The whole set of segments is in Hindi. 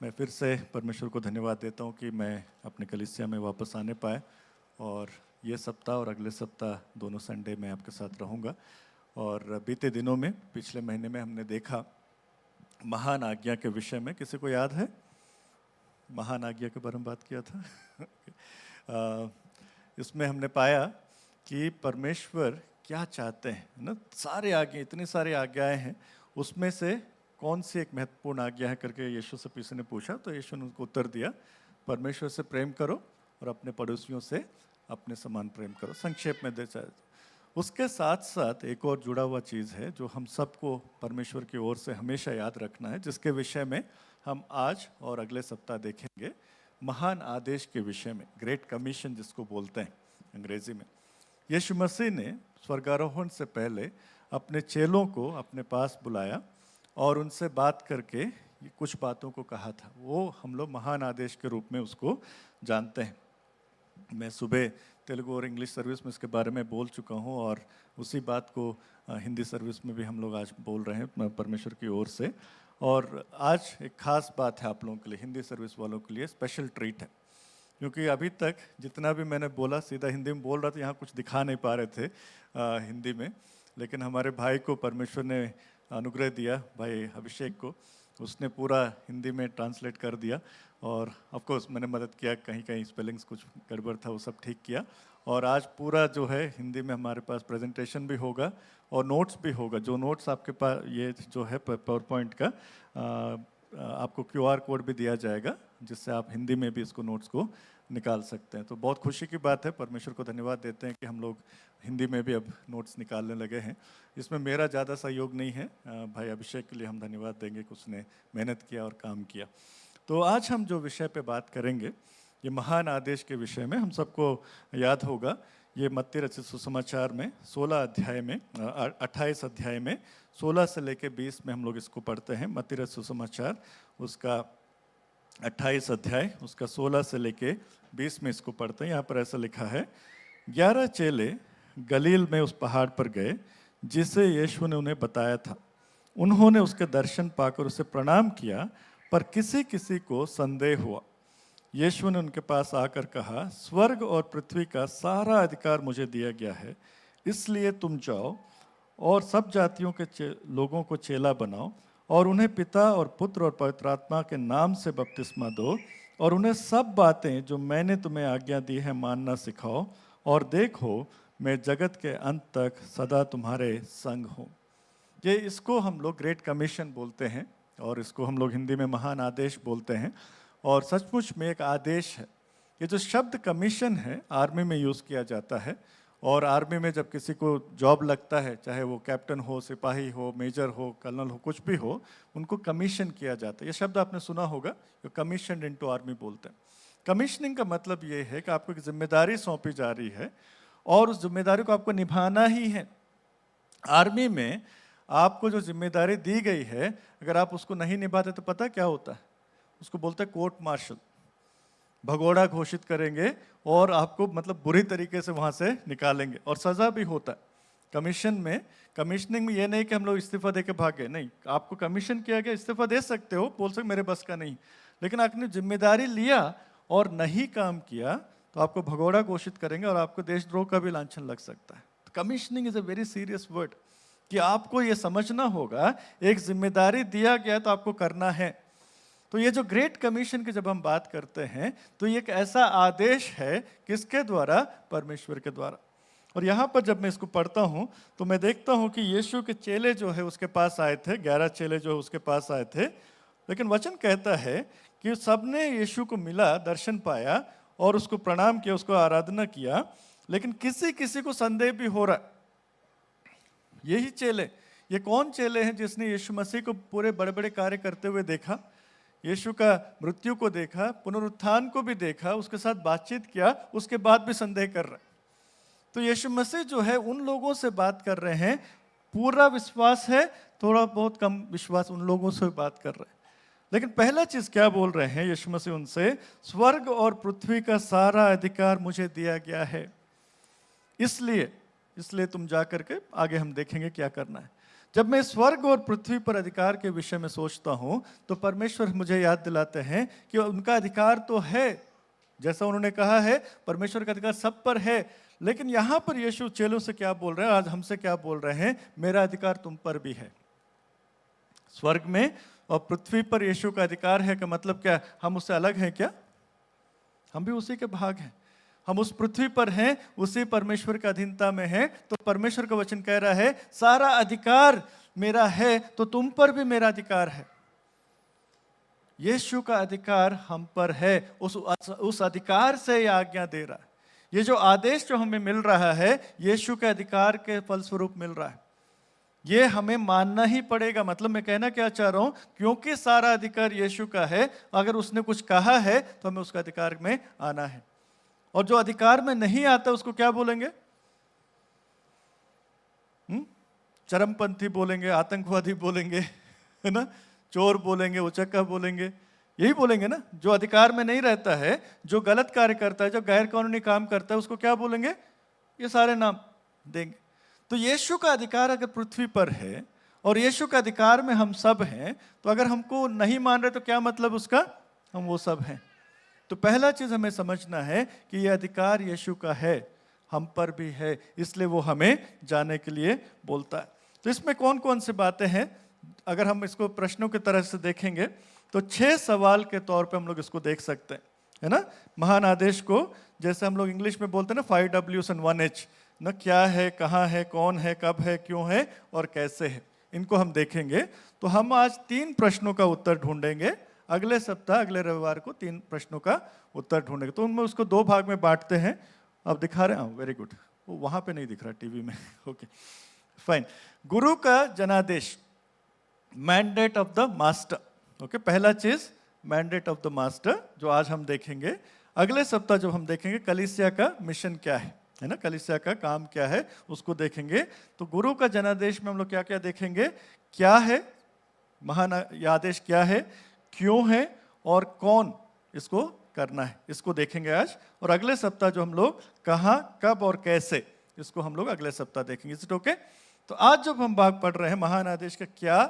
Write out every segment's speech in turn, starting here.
मैं फिर से परमेश्वर को धन्यवाद देता हूँ कि मैं अपने कलीसिया में वापस आने पाए और ये सप्ताह और अगले सप्ताह दोनों संडे मैं आपके साथ रहूँगा। और बीते दिनों में पिछले महीने में हमने देखा महान आज्ञा के विषय में, किसी को याद है महान आज्ञा के बारे में बात किया था? इसमें हमने पाया कि परमेश्वर क्या चाहते हैं ना, सारे आज्ञा, इतनी सारी आज्ञाएं हैं, उसमें से कौन सी एक महत्वपूर्ण आज्ञा है करके यीशु से किसी ने पूछा, तो यीशु ने उनको उत्तर दिया, परमेश्वर से प्रेम करो और अपने पड़ोसियों से अपने समान प्रेम करो। संक्षेप में दे चाहे तो उसके साथ साथ एक और जुड़ा हुआ चीज़ है जो हम सबको परमेश्वर की ओर से हमेशा याद रखना है, जिसके विषय में हम आज और अगले सप्ताह देखेंगे, महान आदेश के विषय में, ग्रेट कमीशन जिसको बोलते हैं अंग्रेजी में। यीशु मसीह ने स्वर्गारोहण से पहले अपने चेलों को अपने पास बुलाया और उनसे बात करके कुछ बातों को कहा था। वो हम लोग महान आदेश के रूप में उसको जानते हैं। मैं सुबह तेलुगु और इंग्लिश सर्विस में इसके बारे में बोल चुका हूँ और उसी बात को हिंदी सर्विस में भी हम लोग आज बोल रहे हैं परमेश्वर की ओर से। और आज एक खास बात है आप लोगों के लिए, हिंदी सर्विस वालों के लिए स्पेशल ट्रीट है, क्योंकि अभी तक जितना भी मैंने बोला सीधा हिंदी में बोल रहा था, यहाँ कुछ दिखा नहीं पा रहे थे हिंदी में, लेकिन हमारे भाई को परमेश्वर ने अनुग्रह दिया, भाई अभिषेक को, उसने पूरा हिंदी में ट्रांसलेट कर दिया और ऑफ कोर्स मैंने मदद किया, कहीं कहीं स्पेलिंग्स कुछ गड़बड़ था वो सब ठीक किया। और आज पूरा जो है हिंदी में हमारे पास प्रेजेंटेशन भी होगा और नोट्स भी होगा। जो नोट्स आपके पास ये जो है पावर पॉइंट का आपको QR कोड भी दिया जाएगा, जिससे आप हिंदी में भी इसको नोट्स को निकाल सकते हैं। तो बहुत खुशी की बात है, परमेश्वर को धन्यवाद देते हैं कि हम लोग हिंदी में भी अब नोट्स निकालने लगे हैं। इसमें मेरा ज़्यादा सहयोग नहीं है, भाई अभिषेक के लिए हम धन्यवाद देंगे कि उसने मेहनत किया और काम किया। तो आज हम जो विषय पे बात करेंगे, ये महान आदेश के विषय में। हम सबको याद होगा ये मत्ती रचित सुसमाचार में 16 अध्याय में 28 अध्याय में 16 से लेके 20 में हम लोग इसको पढ़ते हैं। मत्ती रचित सुसमाचार उसका 28 अध्याय उसका 16 से लेके 20 में इसको पढ़ते हैं। यहाँ पर ऐसा लिखा है, 11 चेले गलील में उस पहाड़ पर गए जिसे यीशु ने उन्हें बताया था। उन्होंने उसके दर्शन पाकर उसे प्रणाम किया, पर किसी किसी को संदेह हुआ। यीशु ने उनके पास आकर कहा, स्वर्ग और पृथ्वी का सारा अधिकार मुझे दिया गया है, इसलिए तुम जाओ और सब जातियों के लोगों को चेला बनाओ और उन्हें पिता और पुत्र और पवित्र आत्मा के नाम से बपतिस्मा दो और उन्हें सब बातें जो मैंने तुम्हें आज्ञा दी है मानना सिखाओ, और देखो मैं जगत के अंत तक सदा तुम्हारे संग हूँ। ये इसको हम लोग ग्रेट कमीशन बोलते हैं और इसको हम लोग हिंदी में महान आदेश बोलते हैं। और सचमुच में एक आदेश है। ये जो शब्द कमीशन है आर्मी में यूज़ किया जाता है, और आर्मी में जब किसी को जॉब लगता है, चाहे वो कैप्टन हो, सिपाही हो, मेजर हो, कर्नल हो, कुछ भी हो, उनको कमीशन किया जाता है। ये शब्द आपने सुना होगा, जो कमीशन इनटू आर्मी बोलते हैं। कमीशनिंग का मतलब ये है कि आपको एक जिम्मेदारी सौंपी जा रही है और उस जिम्मेदारी को आपको निभाना ही है। आर्मी में आपको जो जिम्मेदारी दी गई है, अगर आप उसको नहीं निभाते तो पता क्या होता है, उसको बोलते हैं कोर्ट मार्शल, भगोड़ा घोषित करेंगे और आपको मतलब बुरी तरीके से वहां से निकालेंगे और सजा भी होता है। कमीशनिंग में ये नहीं कि हम लोग इस्तीफा दे के भागे, नहीं, आपको कमीशन किया गया, इस्तीफा दे सकते हो, बोल सकते मेरे बस का नहीं, लेकिन आपने जिम्मेदारी लिया और नहीं काम किया तो आपको भगोड़ा घोषित करेंगे और आपको देशद्रोह का भी लांछन लग सकता है। Commissioning is a very serious word कि आपको ये समझना होगा, एक जिम्मेदारी दिया गया तो आपको करना है। तो ये जो ग्रेट कमीशन की जब हम बात करते हैं तो ये एक ऐसा आदेश है, किसके द्वारा? परमेश्वर के द्वारा। और यहाँ पर जब मैं इसको पढ़ता हूँ तो मैं देखता हूँ कि यीशु के चेले जो है उसके पास आए थे, 11 चेले जो है उसके पास आए थे, लेकिन वचन कहता है कि सबने यीशु को मिला, दर्शन पाया और उसको प्रणाम किया, उसको आराधना किया, लेकिन किसी किसी को संदेह भी हो रहा है। यही चेले, ये कौन चेले हैं जिसने यीशु मसीह को पूरे बड़े बड़े कार्य करते हुए देखा, यीशु का मृत्यु को देखा, पुनरुत्थान को भी देखा, उसके साथ बातचीत किया, उसके बाद भी संदेह कर रहे? तो यीशु मसीह जो है उन लोगों से बात कर रहे हैं, पूरा विश्वास है, थोड़ा बहुत कम विश्वास उन लोगों से बात कर रहे हैं। लेकिन पहला चीज क्या बोल रहे हैं यीशु मसीह उनसे? स्वर्ग और पृथ्वी का सारा अधिकार मुझे दिया गया है, इसलिए तुम जा करके, आगे हम देखेंगे क्या करना है। जब मैं स्वर्ग और पृथ्वी पर अधिकार के विषय में सोचता हूं तो परमेश्वर मुझे याद दिलाते हैं कि उनका अधिकार तो है, जैसा उन्होंने कहा है परमेश्वर का अधिकार सब पर है। लेकिन यहां पर यीशु चेलों से क्या बोल रहे हैं, आज हमसे क्या बोल रहे हैं, मेरा अधिकार तुम पर भी है। स्वर्ग में और पृथ्वी पर यीशु का अधिकार है का मतलब क्या, हम उससे अलग हैं क्या? हम भी उसी के भाग हैं। हम उस पृथ्वी पर हैं, उसी परमेश्वर के अधीनता में हैं। तो परमेश्वर का वचन कह रहा है सारा अधिकार मेरा है, तो तुम पर भी मेरा अधिकार है। यीशु का अधिकार हम पर है, उस अधिकार से ये आज्ञा दे रहा है। ये जो आदेश जो हमें मिल रहा है यीशु के अधिकार के फलस्वरूप मिल रहा है, ये हमें मानना ही पड़ेगा। मतलब मैं कहना क्या चाह रहा हूं, क्योंकि सारा अधिकार यीशु का है, अगर उसने कुछ कहा है तो हमें उसका अधिकार में आना है। और जो अधिकार में नहीं आता उसको क्या बोलेंगे? चरमपंथी बोलेंगे, आतंकवादी बोलेंगे, है ना, चोर बोलेंगे, उचक्का बोलेंगे, यही बोलेंगे ना। जो अधिकार में नहीं रहता है, जो गलत कार्य करता है, जो गैर कानूनी काम करता है, उसको क्या बोलेंगे? ये सारे नाम देंगे। तो यीशु का अधिकार अगर पृथ्वी पर है और यीशु का अधिकार में हम सब हैं, तो अगर हमको नहीं मान रहे तो क्या मतलब उसका, हम वो सब हैं। तो पहला चीज हमें समझना है कि यह अधिकार यीशु का है, हम पर भी है, इसलिए वो हमें जाने के लिए बोलता है। तो इसमें कौन कौन सी बातें हैं, अगर हम इसको प्रश्नों की तरह से देखेंगे तो 6 सवाल के तौर पे हम लोग इसको देख सकते हैं, है ना। महान आदेश को जैसे हम लोग इंग्लिश में बोलते हैं ना 5 Ws and 1 H ना, क्या है, कहाँ है, कौन है, कब है, क्यों है और कैसे है, इनको हम देखेंगे। तो हम आज 3 प्रश्नों का उत्तर ढूंढेंगे, अगले सप्ताह अगले रविवार को 3 प्रश्नों का उत्तर ढूंढेंगे। तो उनमें उसको 2 भाग में बांटते हैं। अब दिखा रहे हैं, वेरी गुड, वो वहां पे नहीं दिख रहा टीवी में, ओके फाइन। गुरु का जनादेश, mandate of the master, okay, पहला चीज मैंडेट ऑफ द मास्टर जो आज हम देखेंगे। अगले सप्ताह जब हम देखेंगे कलीसिया का मिशन क्या है ना, कलीसिया का काम क्या है उसको देखेंगे। तो गुरु का जनादेश में हम लोग क्या क्या देखेंगे, क्या है महान आदेश, क्या है, क्यों है और कौन इसको करना है, इसको देखेंगे आज। और अगले सप्ताह जो हम लोग कहाँ, कब और कैसे, इसको हम लोग अगले सप्ताह देखेंगे। Is it okay? तो आज जब हम भाग पढ़ रहे हैं महान आदेश का क्या,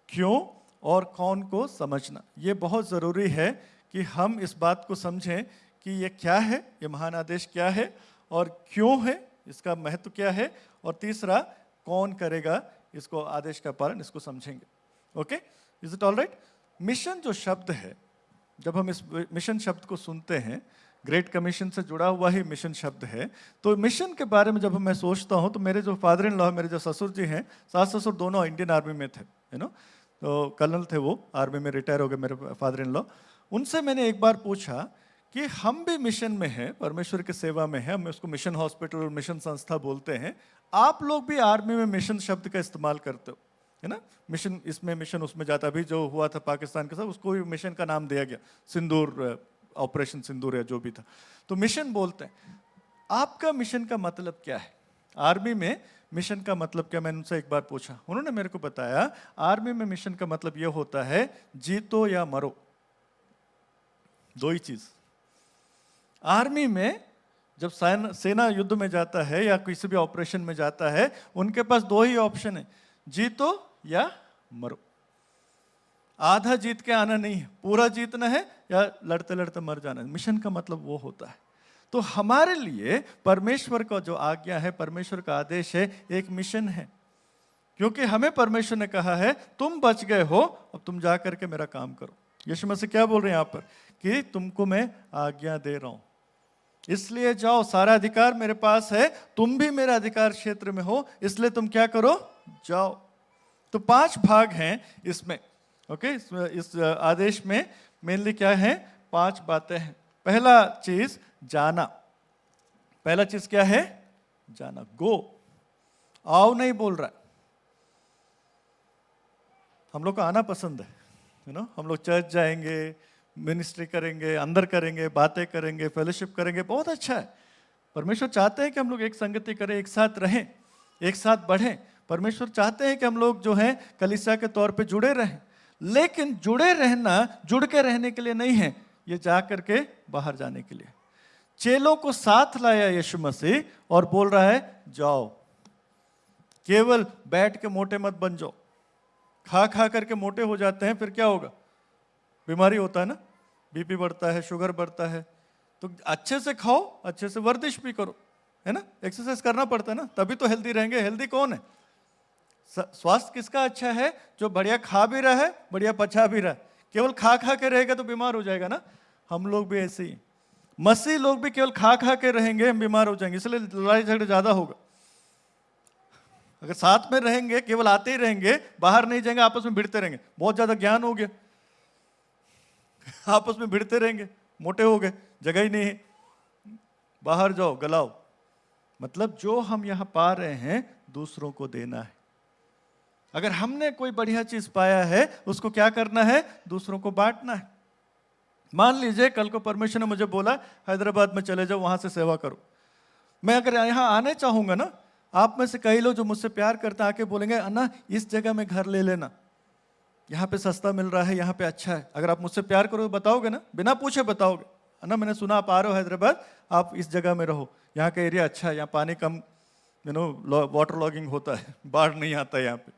क्यों और कौन को समझना, ये बहुत ज़रूरी है कि हम इस बात को समझें कि ये क्या है, ये महान आदेश क्या है और क्यों है, इसका महत्व क्या है, और तीसरा कौन करेगा इसको, आदेश का पालन, इसको समझेंगे। Okay, is it all right? Mission जो शब्द है, जब हम इस मिशन शब्द को सुनते हैं, ग्रेट कमीशन से जुड़ा हुआ ही मिशन शब्द है। तो मिशन के बारे में जब मैं सोचता हूँ तो मेरे जो फादर इन लॉ, मेरे जो ससुर जी हैं, सास ससुर दोनों इंडियन आर्मी में थे, यू नो, तो कर्नल थे, वो आर्मी में रिटायर हो गए मेरे फादर इन लॉ। उनसे मैंने एक बार पूछा कि हम भी मिशन में हैं, परमेश्वर की सेवा में हैं, हम उसको मिशन हॉस्पिटल और मिशन संस्था बोलते हैं, आप लोग भी आर्मी में मिशन शब्द का इस्तेमाल करते हो, है ना, मिशन इसमें मिशन उसमें जाता। अभी जो हुआ था पाकिस्तान के साथ, उसको भी मिशन का नाम दिया गया, सिंदूर, ऑपरेशन सिंदूर या जो भी था, तो मिशन बोलते हैं। आपका मिशन का मतलब क्या है? आर्मी में मिशन का मतलब क्या, मैंने उनसे एक बार पूछा, उन्होंने मेरे को बताया आर्मी में मिशन का मतलब यह होता है जीतो या मरो, 2 ही चीज। आर्मी में जब सेना युद्ध में जाता है या किसी भी ऑपरेशन में जाता है, उनके पास 2 ही ऑप्शन है, जीतो या मरो। आधा जीत के आना नहीं है, पूरा जीतना है या लड़ते लड़ते मर जाना है। मिशन का मतलब वो होता है। तो हमारे लिए परमेश्वर का जो आज्ञा है, परमेश्वर का आदेश है, एक मिशन है, क्योंकि हमें परमेश्वर ने कहा है तुम बच गए हो, अब तुम जा करके मेरा काम करो। यीशु मसीह क्या बोल रहे हैं यहाँ पर कि तुमको मैं आज्ञा दे रहा हूं, इसलिए जाओ, सारा अधिकार मेरे पास है, तुम भी मेरे अधिकार क्षेत्र में हो, इसलिए तुम क्या करो, जाओ। तो 5 भाग हैं इसमें, ओके। इस आदेश में मेनली क्या है, 5 बातें हैं। पहला चीज जाना, पहला चीज क्या है, जाना, गो। आओ नहीं बोल रहा, हम लोग को आना पसंद है, यू नो, हम लोग चर्च जाएंगे, मिनिस्ट्री करेंगे, अंदर करेंगे, बातें करेंगे, फेलोशिप करेंगे, बहुत अच्छा है। परमेश्वर चाहते हैं कि हम लोग एक संगति करें, एक साथ रहें, एक साथ बढ़ें। परमेश्वर चाहते हैं कि हम लोग जो हैं कलीसिया के तौर पे जुड़े रहें, लेकिन जुड़े रहना जुड़ के रहने के लिए नहीं है, ये जा करके बाहर जाने के लिए। चेलों को साथ लाया यीशु मसीह और बोल रहा है जाओ, केवल बैठ के मोटे मत बन जाओ। खा खा करके मोटे हो जाते हैं, फिर क्या होगा? बीमारी होता है ना, बीपी बढ़ता है, शुगर बढ़ता है। तो अच्छे से खाओ, अच्छे से वर्जिश भी करो, है ना, एक्सरसाइज करना पड़ता है ना, तभी तो हेल्दी रहेंगे। हेल्दी कौन है? स्वास्थ्य किसका अच्छा है? जो बढ़िया खा भी रहा है, बढ़िया पचा भी रहा है। केवल खा खा के रहेगा तो बीमार हो जाएगा ना। हम लोग भी ऐसे ही, मसीह लोग भी केवल खा खा के रहेंगे, हम बीमार हो जाएंगे, इसलिए लड़ाई झगड़े ज्यादा होगा। अगर साथ में रहेंगे, केवल आते ही रहेंगे, बाहर नहीं जाएंगे, आपस में भिड़ते रहेंगे, बहुत ज्यादा ज्ञान हो गया, आपस में भिड़ते रहेंगे, मोटे हो गए, जगह ही नहीं है, बाहर जाओ गलाओ। मतलब जो हम यहां पा रहे हैं दूसरों को देना है। अगर हमने कोई बढ़िया चीज पाया है, उसको क्या करना है? दूसरों को बांटना है। मान लीजिए कल को परमेश्वर ने मुझे बोला हैदराबाद में चले जाओ, वहां से सेवा करो। मैं अगर यहाँ आने चाहूंगा ना, आप में से कई लोग जो मुझसे प्यार करते हैं आके बोलेंगे अन्ना इस जगह में घर ले लेना, यहाँ पे सस्ता मिल रहा है, यहाँ पे अच्छा है। अगर आप मुझसे प्यार करोगे बताओगे ना, बिना पूछे बताओगे, अन्ना मैंने सुना आप आ रहे हो हैदराबाद, आप इस जगह में रहो, यहाँ का एरिया अच्छा है, यहाँ पानी कम, वाटर लॉगिंग होता है, बाढ़ नहीं आता यहाँ पे,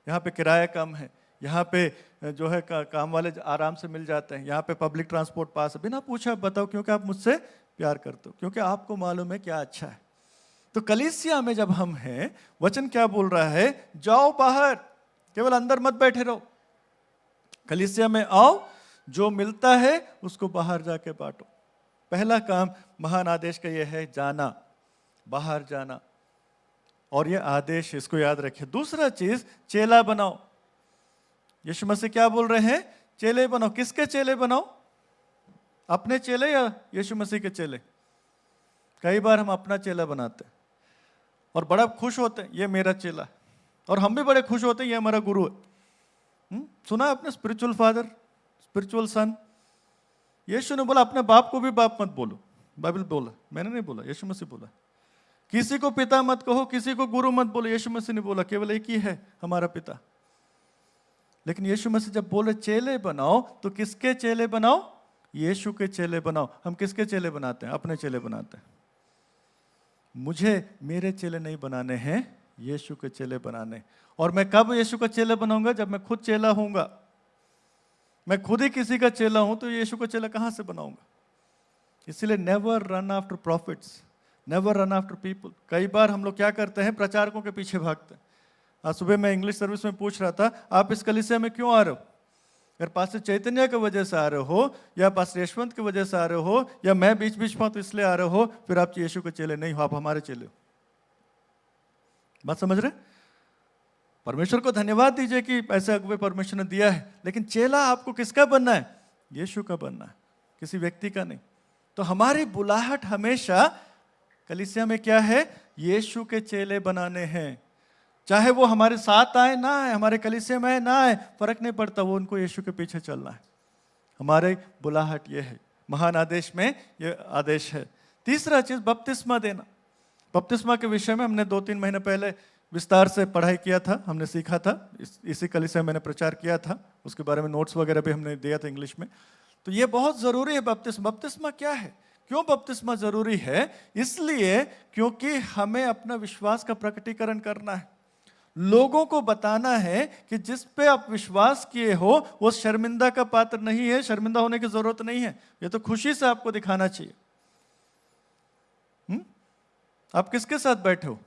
यहाँ पे किराया कम है, यहाँ पे जो है काम वाले आराम से मिल जाते हैं, यहाँ पे पब्लिक ट्रांसपोर्ट पास है। बिना पूछा बताओ, क्योंकि आप मुझसे प्यार करते हो, क्योंकि आपको मालूम है क्या अच्छा है। तो कलीसिया में जब हम हैं, वचन क्या बोल रहा है? जाओ बाहर, केवल अंदर मत बैठे रहो, कलीसिया में आओ, जो मिलता है उसको बाहर जाके बांटो। पहला काम महान आदेश का यह है, जाना, बाहर जाना, और ये आदेश इसको याद रखिए। दूसरा चीज, चेला बनाओ। यीशु मसीह क्या बोल रहे हैं? चेले बनाओ। किसके चेले बनाओ? अपने चेले या यीशु मसीह के चेले? कई बार हम अपना चेला बनाते हैं और बड़ा खुश होते हैं, ये मेरा चेला, और हम भी बड़े खुश होते हैं, ये हमारा गुरु है। सुना है आपने स्पिरिचुअल फादर, स्पिरिचुअल सन? यीशु ने बोला अपने बाप को भी बाप मत बोलो, बाइबल बोला, मैंने नहीं बोला, यीशु मसीह बोला। किसी को पिता मत कहो, किसी को गुरु मत बोलो, यीशु मसीह ने बोला, केवल एक ही है हमारा पिता। लेकिन यीशु मसीह जब बोले चेले बनाओ, तो किसके चेले बनाओ? यीशु के चेले बनाओ। हम किसके चेले बनाते हैं? अपने चेले बनाते हैं। मुझे मेरे चेले नहीं बनाने हैं, यीशु के चेले बनाने। और मैं कब यीशु का चेला बनाऊंगा? जब मैं खुद चेला होऊंगा। मैं खुद ही किसी का चेला हूं तो यीशु का चेला कहां से बनाऊंगा? इसलिए never run after profits, never run after people. कई बार हम लोग क्या करते हैं? प्रचारकों के पीछे भागते हैं। आज सुबह मैं इंग्लिश सर्विस में पूछ रहा था, आप इस कलीसिया में क्यों आ रहे हो? अगर पास्टर चैतन्य की वजह से आ रहे हो, या पास्टर यशवंत की वजह से आ रहे हो, या मैं बीच बीच में तो इसलिए आ रहे हो, फिर आप यीशु के चेले नहीं हो, आप हमारे चेले हो। बात समझ रहे? परमेश्वर को धन्यवाद दीजिए कि ऐसे अगुवे परमेश्वर ने दिया है, लेकिन चेला आपको किसका बनना है? यीशु का बनना है, किसी व्यक्ति का नहीं। तो हमारी बुलाहट हमेशा कलीसिया में क्या है? यीशु के चेले बनाने हैं। चाहे वो हमारे साथ आए ना आए, हमारे कलीसिया में आए ना आए, फर्क नहीं पड़ता, वो उनको यीशु के पीछे चलना है। हमारे बुलाहट ये है, महान आदेश में ये आदेश है। तीसरा चीज, बपतिस्मा देना। बपतिस्मा के विषय में हमने 2-3 महीने पहले विस्तार से पढ़ाई किया था, हमने सीखा था, इसी कलीसिया में मैंने प्रचार किया था, उसके बारे में नोट्स वगैरह भी हमने दिया था इंग्लिश में। तो ये बहुत जरूरी है बपतिस्मा। बपतिस्मा क्या है? क्यों बपतिस्मा जरूरी है? इसलिए क्योंकि हमें अपना विश्वास का प्रकटीकरण करना है, लोगों को बताना है कि जिस पे आप विश्वास किए हो वो शर्मिंदा का पात्र नहीं है, शर्मिंदा होने की जरूरत नहीं है, ये तो खुशी से आपको दिखाना चाहिए। आप किसके साथ बैठे हो?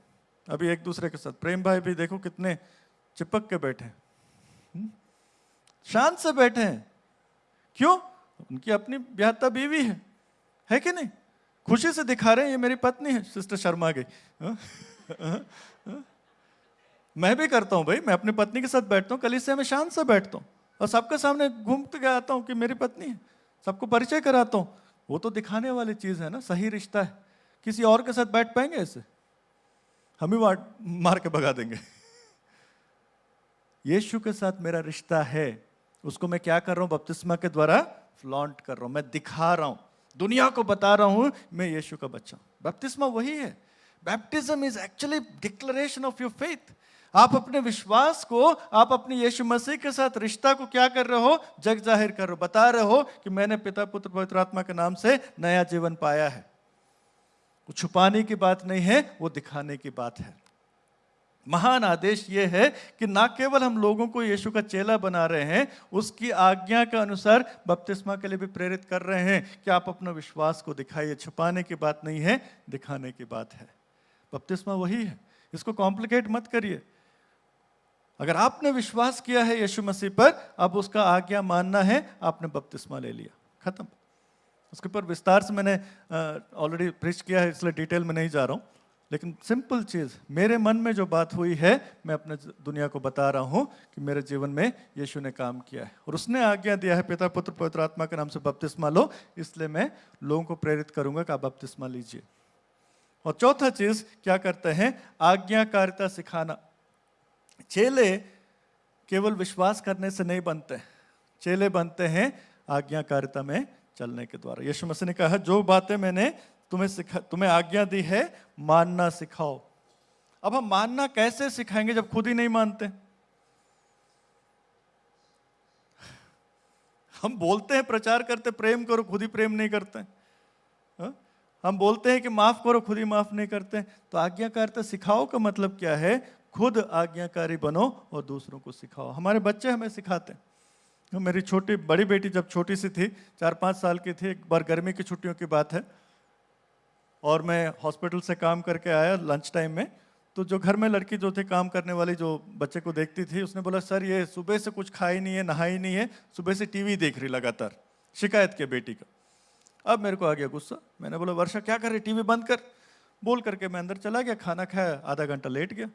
अभी एक दूसरे के साथ, प्रेम भाई भी देखो कितने चिपक के बैठे हैं, शांत से बैठे हैं। क्यों? उनकी अपनी ब्याहता बीवी है कि नहीं? खुशी से दिखा रहे हैं ये मेरी पत्नी है। सिस्टर शर्मा गई। मैं भी करता हूं भाई, मैं अपनी पत्नी के साथ बैठता हूं, कलीसिया में शांत से बैठता हूं और सबके सामने घूमते के आता हूं कि मेरी पत्नी है, सबको परिचय कराता हूं। वो तो दिखाने वाली चीज है ना, सही रिश्ता है। किसी और के साथ बैठ पाएंगे ऐसे? हम ही मार के भगा देंगे। यीशु के साथ मेरा रिश्ता है, उसको मैं क्या कर रहा हूं? बपतिस्मा के द्वारा फ्लॉन्ट कर रहा हूं, मैं दिखा रहा हूं, दुनिया को बता रहा हूं मैं यीशु का बच्चा हूं। बपतिस्मा वही है। Baptism is actually declaration of your faith. आप अपने विश्वास को, आप अपने यीशु मसीह के साथ रिश्ता को क्या कर रहे हो? जग जाहिर कर रहे हो, बता रहे हो कि मैंने पिता पुत्र पवित्र आत्मा के नाम से नया जीवन पाया है। वो छुपाने की बात नहीं है, वो दिखाने की बात है। महान आदेश ये है कि ना केवल हम लोगों को यीशु का चेला बना रहे हैं, उसकी आज्ञा के अनुसार बपतिस्मा के लिए भी प्रेरित कर रहे हैं कि आप अपना विश्वास को दिखाइए। छुपाने की बात नहीं है, दिखाने की बात है। बपतिस्मा वही है, इसको कॉम्प्लिकेट मत करिए। अगर आपने विश्वास किया है यीशु मसीह पर, अब उसका आज्ञा मानना है, आपने बपतिस्मा ले लिया, खत्म। उसके ऊपर विस्तार से मैंने ऑलरेडी प्रीच किया है, इसलिए डिटेल में नहीं जा रहा हूँ। लेकिन सिंपल चीज़, मेरे मन में जो बात हुई है, मैं अपने दुनिया को बता रहा हूँ कि मेरे जीवन में यीशु ने काम किया है और उसने आज्ञा दिया है, पिता पुत्र पवित्र आत्मा के नाम से बपतिस्मा लो। इसलिए मैं लोगों को प्रेरित करूंगा कि आप बपतिस्मा लीजिए। और चौथा चीज़ क्या करते हैं, आज्ञाकारिता सिखाना। चेले केवल विश्वास करने से नहीं बनते, चेले बनते हैं आज्ञाकारिता में चलने के द्वारा। यीशु मसीह ने कहा, जो बातें मैंने तुम्हें आज्ञा दी है, मानना सिखाओ। अब हम मानना कैसे सिखाएंगे जब खुद ही नहीं मानते? हम बोलते हैं, प्रचार करते, प्रेम करो, खुद ही प्रेम नहीं करते। हम बोलते हैं कि माफ करो, खुद ही माफ नहीं करते। तो आज्ञाकारिता सिखाओ का मतलब क्या है? खुद आज्ञाकारी बनो और दूसरों को सिखाओ। हमारे बच्चे हमें सिखाते हैं। मेरी बड़ी बेटी जब छोटी सी थी, 4-5 साल की थी, एक बार गर्मी की छुट्टियों की बात है, और मैं हॉस्पिटल से काम करके आया लंच टाइम में। तो जो घर में लड़की जो थी, काम करने वाली, जो बच्चे को देखती थी, उसने बोला, सर ये सुबह से कुछ खाई नहीं है, नहाई नहीं है, सुबह से टीवी देख रही लगातार। शिकायत किया बेटी का। अब मेरे को आ गया गुस्सा। मैंने बोला, वर्षा क्या कर रही, टीवी बंद कर। बोल करके मैं अंदर चला गया, खाना खाया, आधा घंटा लेट गया।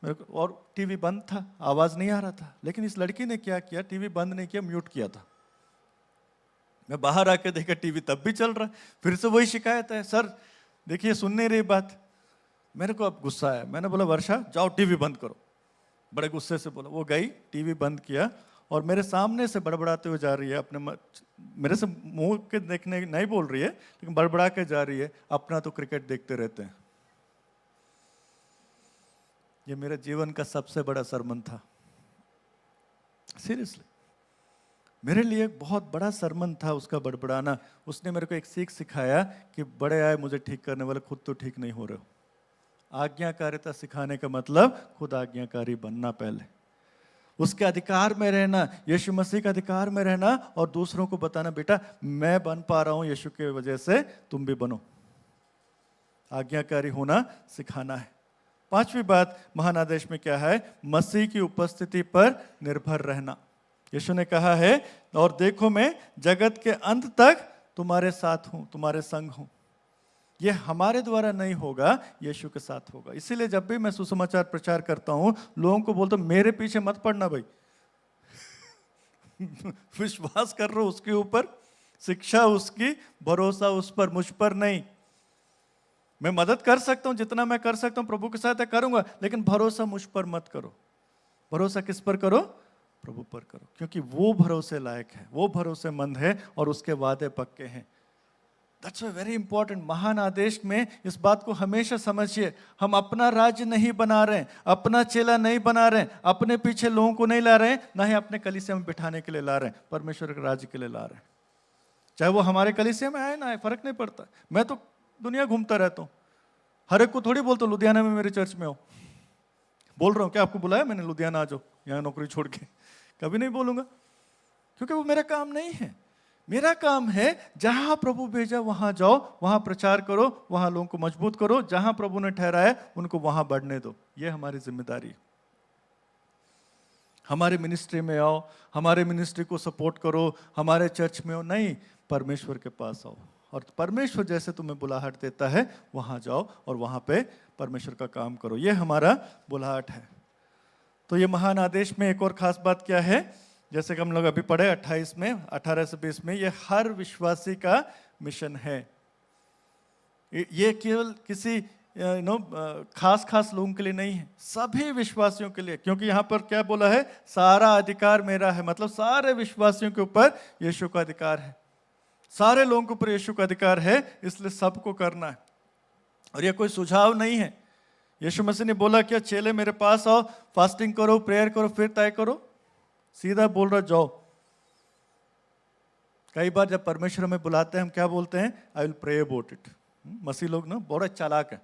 मेरे को, और टीवी बंद था, आवाज़ नहीं आ रहा था। लेकिन इस लड़की ने क्या किया, टीवी बंद नहीं किया, म्यूट किया था। मैं बाहर आके देखा, टीवी तब भी चल रहा है। फिर से वही शिकायत है, सर देखिए सुन नहीं रही बात। मेरे को अब गुस्सा आया। मैंने बोला, वर्षा जाओ टीवी बंद करो। बड़े गुस्से से बोला। वो गई, टीवी बंद किया, और मेरे सामने से बड़बड़ाते हुए जा रही है। मेरे से मुंह के देखने नहीं बोल रही है, लेकिन बड़बड़ा के जा रही है, अपना तो क्रिकेट देखते रहते हैं। ये मेरे जीवन का सबसे बड़ा सरमन था, सीरियसली। मेरे लिए बहुत बड़ा सरमन था उसका बड़बड़ाना। उसने मेरे को एक सीख सिखाया कि बड़े आए मुझे ठीक करने वाले, खुद तो ठीक नहीं हो रहे हो। आज्ञाकारिता सिखाने का मतलब खुद आज्ञाकारी बनना, पहले उसके अधिकार में रहना, यीशु मसीह के अधिकार में रहना, और दूसरों को बताना, बेटा मैं बन पा रहा हूं यीशु की वजह से, तुम भी बनो। आज्ञाकारी होना सिखाना है। 5वीं बात महान आदेश में क्या है? मसीह की उपस्थिति पर निर्भर रहना। यीशु ने कहा है, और देखो मैं जगत के अंत तक तुम्हारे साथ हूं, तुम्हारे संग हूं। ये हमारे द्वारा नहीं होगा, यीशु के साथ होगा। इसीलिए जब भी मैं सुसमाचार प्रचार करता हूं, लोगों को बोलता हूं, मेरे पीछे मत पड़ना भाई। विश्वास कर रहे हो उसके ऊपर, शिक्षा उसकी, भरोसा उस पर, मुझ पर नहीं। मैं मदद कर सकता हूं, जितना मैं कर सकता हूं प्रभु के साथ करूंगा, लेकिन भरोसा मुझ पर मत करो। भरोसा किस पर करो? प्रभु पर करो, क्योंकि वो भरोसे लायक है, वो भरोसेमंद है, और उसके वादे पक्के हैं। That's very important. महान आदेश में इस बात को हमेशा समझिए, हम अपना राज्य नहीं बना रहे हैं, अपना चेला नहीं बना रहे हैं, अपने पीछे लोगों को नहीं ला रहे हैं, ना ही अपने कलीसिया में बिठाने के लिए ला रहे हैं, परमेश्वर के राज्य के लिए ला रहे हैं। चाहे वो हमारे कलीसिया में आए ना आए, फर्क नहीं पड़ता। मैं तो दुनिया घूमता रहता हूँ, हर एक को थोड़ी बोलता हूँ लुधियाना में मेरे चर्च में हो। बोल रहा हूँ, क्या आपको बुलाया मैंने लुधियाना आ जाओ यहाँ नौकरी छोड़ के? कभी नहीं बोलूंगा, क्योंकि वो मेरा काम नहीं है। मेरा काम है जहां प्रभु भेजा वहां जाओ, वहां प्रचार करो, वहां लोगों को मजबूत करो, जहां प्रभु ने ठहराया उनको वहां बढ़ने दो। ये हमारी जिम्मेदारी है। हमारे मिनिस्ट्री में आओ, हमारे मिनिस्ट्री को सपोर्ट करो, हमारे चर्च में आओ, नहीं, परमेश्वर के पास आओ, और परमेश्वर जैसे तुम्हें बुलाहट देता है वहां जाओ और वहां पे परमेश्वर का काम करो। ये हमारा बुलाहट है। तो ये महान आदेश में एक और खास बात क्या है? जैसे कि हम लोग अभी पढ़े 28 में, 18 से 20 में, ये हर विश्वासी का मिशन है। ये केवल किसी खास लोगों के लिए नहीं है, सभी विश्वासियों के लिए। क्योंकि यहाँ पर क्या बोला है? सारा अधिकार मेरा है, मतलब सारे विश्वासियों के ऊपर यीशु का अधिकार है, सारे लोगों के ऊपर यीशु का अधिकार है, इसलिए सबको करना है। और ये कोई सुझाव नहीं है। यीशु मसीह ने बोला क्या, चेले मेरे पास आओ, फास्टिंग करो, प्रेयर करो, फिर तय करो? सीधा बोल रहा जाओ। कई बार जब परमेश्वर हमें बुलाते हैं, हम क्या बोलते हैं? I will pray about it. मसीह लोग ना बड़े चालाक है,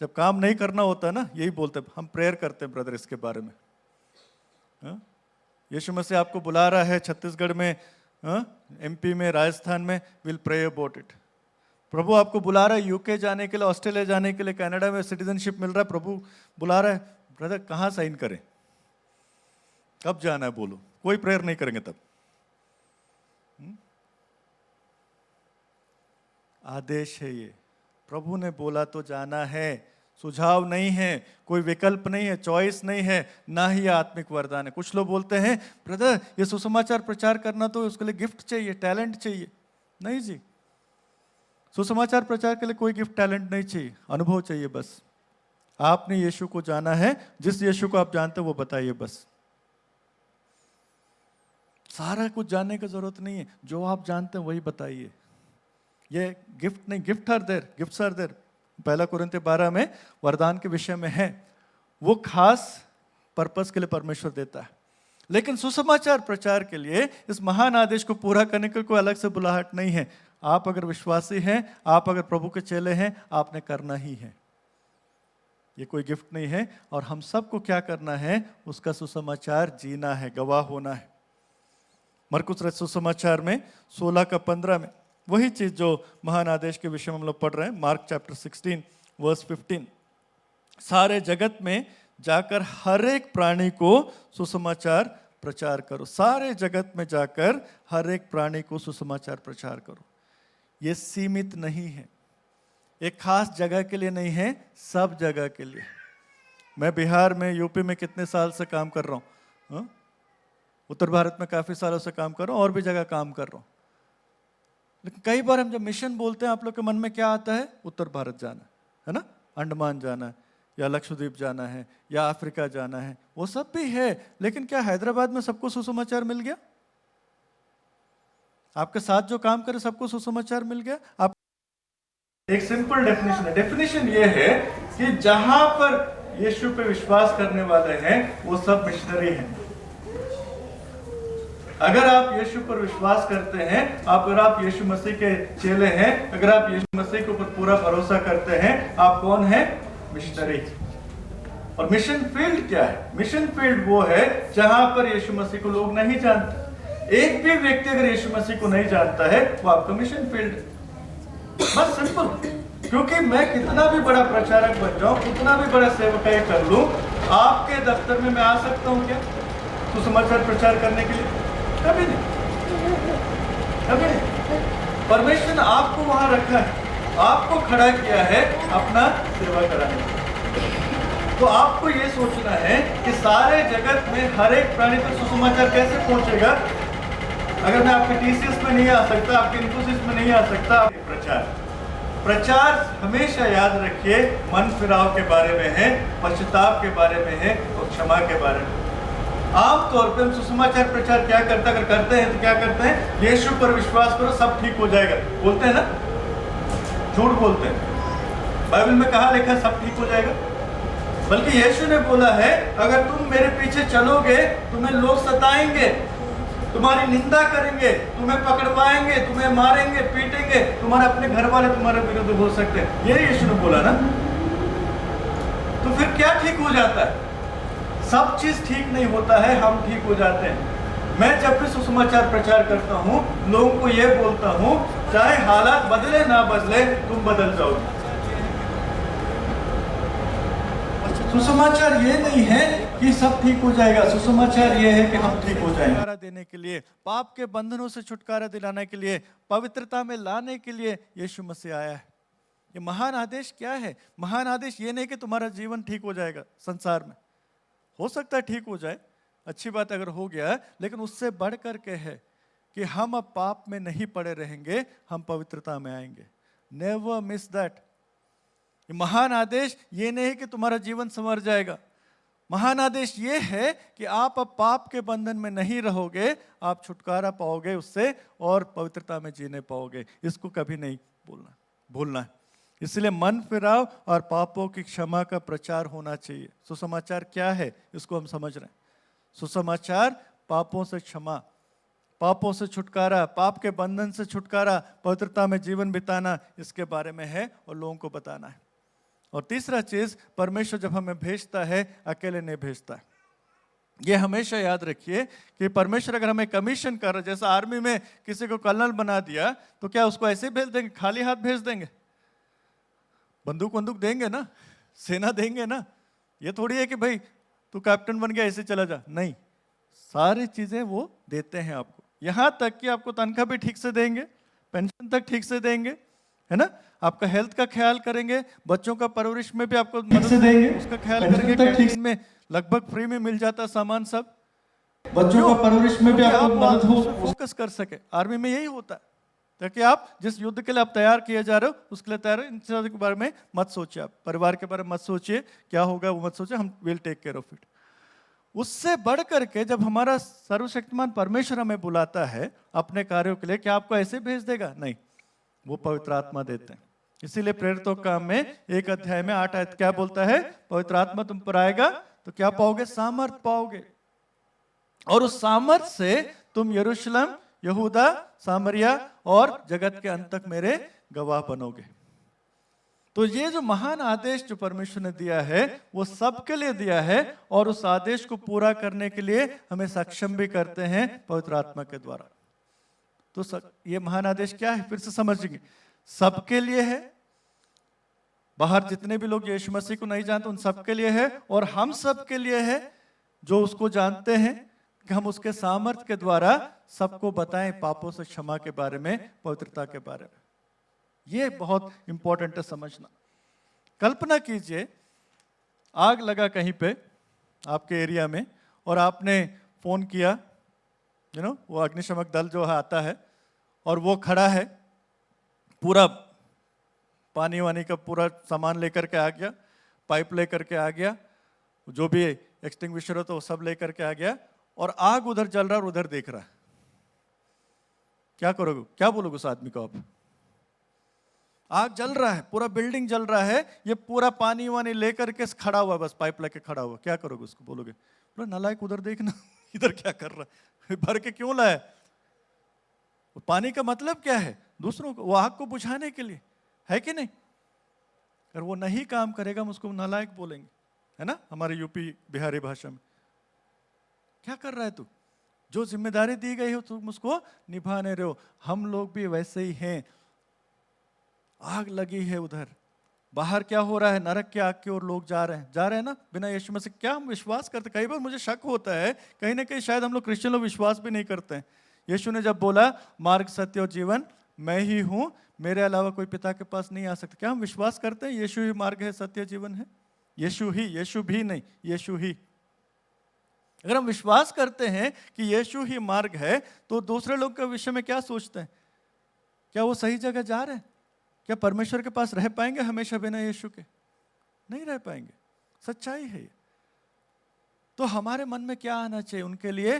जब काम नहीं करना होता ना, यही बोलते हम प्रेयर करते हैं ब्रदर इसके बारे में। हाँ? यीशु मसीह आपको बुला रहा है छत्तीसगढ़ में, एमपी में, राजस्थान में, विल प्रे अबाउट इट। प्रभु आपको बुला रहा है यूके जाने के लिए, ऑस्ट्रेलिया जाने के लिए, कनाडा में सिटीजनशिप मिल रहा है, प्रभु बुला रहा है, ब्रदर कहाँ साइन करें, कब जाना है बोलो, कोई प्रेयर नहीं करेंगे तब। आदेश है ये, प्रभु ने बोला तो जाना है, सुझाव नहीं है, कोई विकल्प नहीं है, चॉइस नहीं है, ना ही आत्मिक वरदान है। कुछ लोग बोलते हैं ब्रदर ये सुसमाचार प्रचार करना तो उसके लिए गिफ्ट चाहिए, टैलेंट चाहिए। नहीं जी, सुसमाचार प्रचार के लिए कोई गिफ्ट टैलेंट नहीं चाहिए, अनुभव चाहिए बस। आपने यीशु को जाना है, जिस यीशु को आप जानते हो वो बताइए बस। सारा कुछ जानने की जरूरत नहीं है, जो आप जानते हैं वही बताइए। ये गिफ्ट नहीं, gift are there, gifts are there. 1 कुरिन्थियों 12 में वरदान के विषय में है, वो खास पर्पस के लिए परमेश्वर देता है। लेकिन सुसमाचार प्रचार के लिए इस महान आदेश को पूरा करने के कोई अलग से बुलाहट नहीं है। आप अगर विश्वासी हैं, आप अगर प्रभु के चेले हैं, आपने करना ही है। ये कोई गिफ्ट नहीं है। और हम सबको क्या करना है, उसका सुसमाचार जीना है, गवाह होना है। मरकुस रचित सुसमाचार में 16:15 में वही चीज जो महान आदेश के विषय में हम लोग पढ़ रहे हैं, मार्क चैप्टर 16 वर्स 15, सारे जगत में जाकर हर एक प्राणी को सुसमाचार प्रचार करो। सारे जगत में जाकर हर एक प्राणी को सुसमाचार प्रचार करो। ये सीमित नहीं है, एक खास जगह के लिए नहीं है, सब जगह के लिए। मैं बिहार में, यूपी में कितने साल से काम कर रहा हूँ, उत्तर भारत में काफी सालों से काम कर रहा हूँ, और भी जगह काम कर रहा हूँ। लेकिन कई बार हम जब मिशन बोलते हैं, आप लोग के मन में क्या आता है, उत्तर भारत जाना है ना, अंडमान जाना है, या लक्षद्वीप जाना है, या अफ्रीका जाना है। वो सब भी है, लेकिन क्या हैदराबाद में सबको सुसमाचार मिल गया? आपके साथ जो काम करे सबको सुसमाचार मिल गया? आप एक सिंपल डेफिनेशन है, डेफिनेशन ये है कि जहां पर यीशु पे विश्वास करने वाले हैं वो सब मिशनरी हैं। अगर आप यीशु पर विश्वास करते हैं, अगर आप यीशु मसीह के चेले हैं, अगर आप यीशु मसीह के ऊपर पूरा भरोसा करते हैं, आप कौन है? मिशनरी। और मिशन फील्ड क्या है? मिशन फील्ड वो है जहां पर यीशु मसीह को लोग नहीं जानते। एक भी व्यक्ति अगर यीशु मसीह को नहीं जानता है, वो आपका मिशन फील्ड है। बस सिंपल। क्योंकि मैं कितना भी बड़ा प्रचारक बन जाऊं, कितना भी बड़ा सेवकाई कर लूं, आपके दफ्तर में मैं आ सकता हूं क्या सुसमाचार प्रचार करने के लिए? कभी नहीं, कभी नहीं। परमेश्वर ने आपको वहां रखा है, आपको खड़ा किया है अपना सेवा कराने। तो आपको ये सोचना है कि सारे जगत में हर एक प्राणी तक सुसमाचार कैसे पहुंचेगा। अगर मैं आपके टीसीएस में नहीं आ सकता, आपके इन्फोसिस में नहीं आ सकता, प्रचार हमेशा याद रखिए मन फिराव के बारे में है, पश्चाताप के बारे में है, और क्षमा के बारे में। आमतौर पे हम सुसमाचार प्रचार क्या करते हैं, अगर करते हैं तो क्या करते हैं, यीशु पर विश्वास करो सब ठीक हो जाएगा, बोलते हैं ना, झूठ बोलते हैं। बाइबल में कहाँ लिखा है सब ठीक हो जाएगा? बल्कि यीशु ने बोला है, अगर तुम मेरे पीछे चलोगे तुम्हें लोग सताएंगे, तुम्हारी निंदा करेंगे, तुम्हें पकड़वाएंगे, तुम्हें मारेंगे, पीटेंगे, तुम्हारे अपने घर वाले तुम्हारे विरुद्ध बोल सकते हैं। ये यीशु ने बोला ना। तो फिर क्या ठीक हो जाता है? सब चीज ठीक नहीं होता है, हम ठीक हो जाते हैं। मैं जब भी सुसमाचार प्रचार करता हूँ, लोगों को यह बोलता हूँ, चाहे हालात बदले ना बदले, तुम बदल जाओगे। सुसमाचार ये नहीं है कि सब ठीक हो जाएगा, सुसमाचार ये है कि हम ठीक हो जाएंगे। छुटकारा देने के लिए, पाप के बंधनों से छुटकारा दिलाने के लिए, पवित्रता में लाने के लिए यीशु मसीह आया है। ये महान आदेश क्या है? महान आदेश ये नहीं कि तुम्हारा जीवन ठीक हो जाएगा संसार में। हो सकता है ठीक हो जाए, अच्छी बात अगर हो गया, लेकिन उससे बढ़ कर के है कि हम अब पाप में नहीं पड़े रहेंगे, हम पवित्रता में आएंगे। Never miss that. महान आदेश ये नहीं कि तुम्हारा जीवन संवर जाएगा। महान आदेश ये है कि आप अब पाप के बंधन में नहीं रहोगे, आप छुटकारा पाओगे उससे और पवित्रता में जीने पाओगे। इसको कभी नहीं भूलना है। इसलिए मन फिराव और पापों की क्षमा का प्रचार होना चाहिए। सुसमाचार क्या है इसको हम समझ रहे हैं। सुसमाचार पापों से क्षमा, पापों से छुटकारा, पाप के बंधन से छुटकारा, पवित्रता में जीवन बिताना, इसके बारे में है और लोगों को बताना है। और तीसरा चीज, परमेश्वर जब हमें भेजता है अकेले नहीं भेजता है। ये हमेशा याद रखिए कि परमेश्वर अगर हमें कमीशन कर रहा है, जैसा आर्मी में किसी को कर्नल बना दिया तो क्या उसको ऐसे ही भेज देंगे, खाली हाथ भेज देंगे? बंदूक बंदूक देंगे ना, सेना देंगे ना। ये थोड़ी है कि भाई तू कैप्टन बन गया ऐसे चला जा, नहीं, सारी चीजें वो देते हैं आपको। यहां तक कि आपको तनख्वाह भी ठीक से देंगे, पेंशन तक ठीक से देंगे, है ना, आपका हेल्थ का ख्याल करेंगे, बच्चों का परवरिश में भी आपको मदद देंगे, उसका ख्याल करेंगे। कैंटीन में लगभग फ्री में मिल जाता सामान सब, बच्चों का परवरिश में भी आपको मदद हो, फोकस कर सके। आर्मी में यही होता है, ताकि आप जिस युद्ध के लिए आप तैयार किए जा रहे हो उसके लिए तैयार, इन चीजों के बारे में मत सोचिए, आप परिवार के बारे में मत सोचिए क्या होगा वो मत सोचिए, हम will take care of it. उससे बढ़ करके जब हमारा सर्वशक्तिमान परमेश्वर हमें बुलाता है अपने कार्यों के लिए, क्या आपको ऐसे भेज देगा? नहीं, वो पवित्र आत्मा देते हैं। इसीलिए प्रेरितों का काम में 1 अध्याय में 8 आयत क्या बोलता है? पवित्र आत्मा तुम पर आएगा तो क्या पाओगे? सामर्थ पाओगे, और उस सामर्थ से तुम यरूशलेम, यहूदा, सामरिया और जगत के अंत तक मेरे गवाह बनोगे। तो ये जो महान आदेश जो परमेश्वर ने दिया है वो सबके लिए दिया है, और उस आदेश को पूरा करने के लिए हमें सक्षम भी करते हैं पवित्र आत्मा के द्वारा। तो ये महान आदेश क्या है, फिर से समझेंगे। सबके लिए है, बाहर जितने भी लोग यीशु मसीह को नहीं जानते उन सबके लिए है, और हम सबके लिए है जो उसको जानते हैं, कि हम उसके सामर्थ्य के द्वारा सबको बताएं पापों से क्षमा के बारे में, पवित्रता के बारे में। ये बहुत इंपॉर्टेंट है समझना। कल्पना कीजिए आग लगा कहीं पे आपके एरिया में, और आपने फोन किया, वो अग्निशमक दल जो है आता है, और वो खड़ा है, पूरा पानी वानी का पूरा सामान लेकर के आ गया, पाइप लेकर के आ गया, जो भी एक्सटिंग्विशर हो तो वो सब लेकर के आ गया, और आग उधर जल रहा है और उधर देख रहा है। क्या करोगे? क्या बोलोगे उस आदमी को आप? आग जल रहा है, पूरा बिल्डिंग जल रहा है, ये पूरा पानी वानी लेकर के खड़ा हुआ, बस पाइप लेके खड़ा हुआ, क्या करोगे उसको? बोलोगे बोलो नालायक उधर देखना इधर क्या कर रहा है, भर के क्यों लाया? पानी का मतलब क्या है? दूसरों को, वो आग को बुझाने के लिए, है कि नहीं? अगर वो नहीं काम करेगा हम उसको नालायक बोलेंगे, है ना, हमारे यूपी बिहारी भाषा में। क्या कर रहा है तू? जो जिम्मेदारी दी गई हो तुम उसको निभा नहीं रहे हो। हम लोग भी वैसे ही हैं। आग लगी है उधर, बाहर क्या हो रहा है? नरक की आग की ओर लोग जा रहे हैं ना, बिना यीशु मसीह। क्या हम विश्वास करते? कई बार मुझे शक होता है कहीं ना कहीं शायद हम लोग क्रिश्चियन लोग विश्वास भी नहीं करते हैं। यीशु ने जब बोला मार्ग, सत्य और जीवन मैं ही हूं, मेरे अलावा कोई पिता के पास नहीं आ सकता, क्या हम विश्वास करते हैं यीशु ही मार्ग है, सत्य, जीवन है? यीशु ही, यीशु भी नहीं, यीशु ही। अगर हम विश्वास करते हैं कि यीशु ही मार्ग है तो दूसरे लोग के विषय में क्या सोचते हैं? क्या वो सही जगह जा रहे हैं? क्या परमेश्वर के पास रह पाएंगे हमेशा बिना यीशु के? नहीं रह पाएंगे, सच्चाई है ये। तो हमारे मन में क्या आना चाहिए? उनके लिए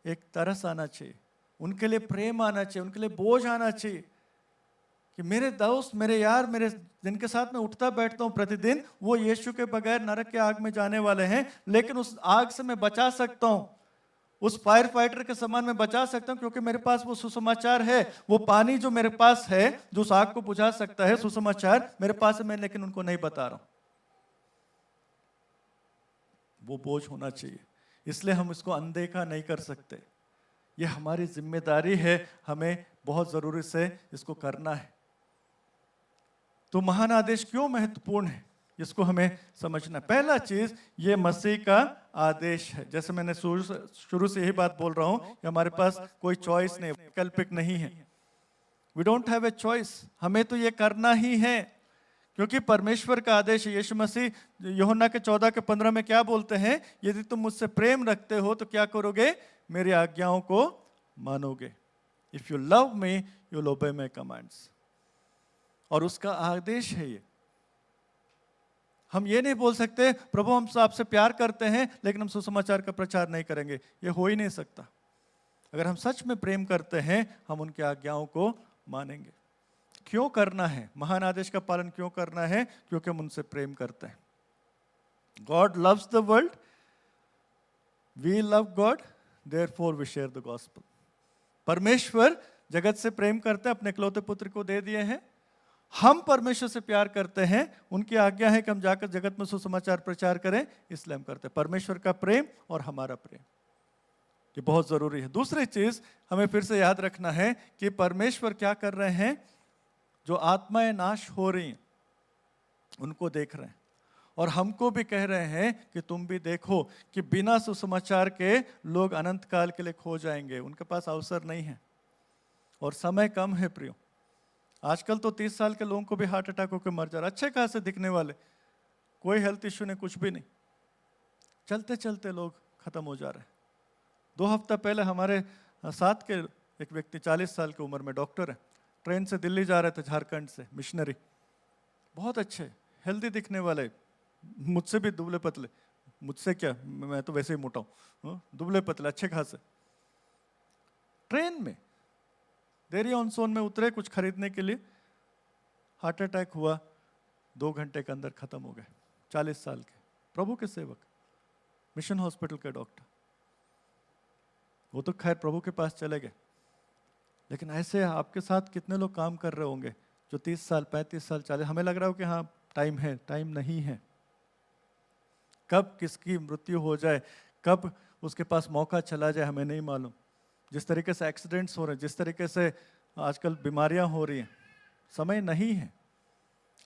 एक तरस आना चाहिए, उनके लिए प्रेम आना चाहिए, उनके लिए बोझ आना चाहिए कि मेरे दोस्त, मेरे यार, मेरे जिनके साथ मैं उठता बैठता हूं प्रतिदिन, वो यीशु के बगैर नरक के आग में जाने वाले हैं, लेकिन उस आग से मैं बचा सकता हूं, उस फायर फाइटर के समान में बचा सकता हूं, क्योंकि मेरे पास वो सुसमाचार है। वो पानी जो मेरे पास है जो उस आग को बुझा सकता है, सुसमाचार मेरे पास है, मैं लेकिन उनको नहीं बता रहा हूं। वो बोझ होना चाहिए, इसलिए हम इसको अनदेखा नहीं कर सकते। ये हमारी जिम्मेदारी है, हमें बहुत जरूरी से इसको करना है। तो महान आदेश क्यों महत्वपूर्ण है, इसको हमें समझना। पहला चीज, ये मसीह का आदेश है। जैसे मैंने शुरू से यही बात बोल रहा हूं कि हमारे पास कोई चॉइस नहीं, वैकल्पिक नहीं है। We don't have a choice, हमें तो ये करना ही है, क्योंकि परमेश्वर का आदेश है। यीशु मसीह यूहन्ना के 14 के 15 में क्या बोलते हैं? यदि तुम मुझसे प्रेम रखते हो तो क्या करोगे? मेरी आज्ञाओं को मानोगे। If you love me you will obey my commands. और उसका आदेश है ये। हम ये नहीं बोल सकते प्रभु हम आपसे प्यार करते हैं लेकिन हम सुसमाचार का प्रचार नहीं करेंगे, ये हो ही नहीं सकता। अगर हम सच में प्रेम करते हैं हम उनकी आज्ञाओं को मानेंगे। क्यों करना है महान आदेश का पालन? क्यों करना है? क्योंकि हम उनसे प्रेम करते हैं। God loves the world, we love God, therefore we share the gospel. परमेश्वर जगत से प्रेम करते हैं, अपने इकलौते पुत्र को दे दिए हैं, हम परमेश्वर से प्यार करते हैं, उनकी आज्ञा है कि हम जाकर जगत में सुसमाचार प्रचार करें, इसलिए हम करते हैं। परमेश्वर का प्रेम और हमारा प्रेम, ये बहुत जरूरी है। दूसरी चीज हमें फिर से याद रखना है कि परमेश्वर क्या कर रहे हैं, जो आत्माएं नाश हो रही हैं उनको देख रहे हैं, और हमको भी कह रहे हैं कि तुम भी देखो कि बिना सुसमाचार के लोग अनंत काल के लिए खो जाएंगे, उनके पास अवसर नहीं है और समय कम है प्रियो। आजकल तो 30 साल के लोगों को भी हार्ट अटैक होकर मर जा रहा, अच्छे खासे दिखने वाले, कोई हेल्थ इश्यू नहीं, कुछ भी नहीं, चलते चलते लोग खत्म हो जा रहे हैं। 2 हफ्ता पहले हमारे साथ के एक व्यक्ति 40 साल की उम्र में डॉक्टर है, ट्रेन से दिल्ली जा रहे थे झारखंड से, मिशनरी, बहुत अच्छे हेल्दी दिखने वाले, मुझसे भी दुबले पतले, मुझसे क्या, मैं तो वैसे ही मोटा हूँ, दुबले पतले अच्छे खासे। ट्रेन में देरी ऑन सोन में उतरे कुछ खरीदने के लिए, हार्ट अटैक हुआ, 2 घंटे के अंदर खत्म हो गए। 40 साल के प्रभु के सेवक, मिशन हॉस्पिटल के डॉक्टर, वो तो खैर प्रभु के पास चले गए। लेकिन ऐसे आपके साथ कितने लोग काम कर रहे होंगे जो 30 साल 35 साल 40, हमें लग रहा हो कि हाँ टाइम है, टाइम नहीं है। कब किसकी मृत्यु हो जाए, कब उसके पास मौका चला जाए, हमें नहीं मालूम। जिस तरीके से एक्सीडेंट्स हो रहे हैं, जिस तरीके से आजकल बीमारियां हो रही हैं, समय नहीं है,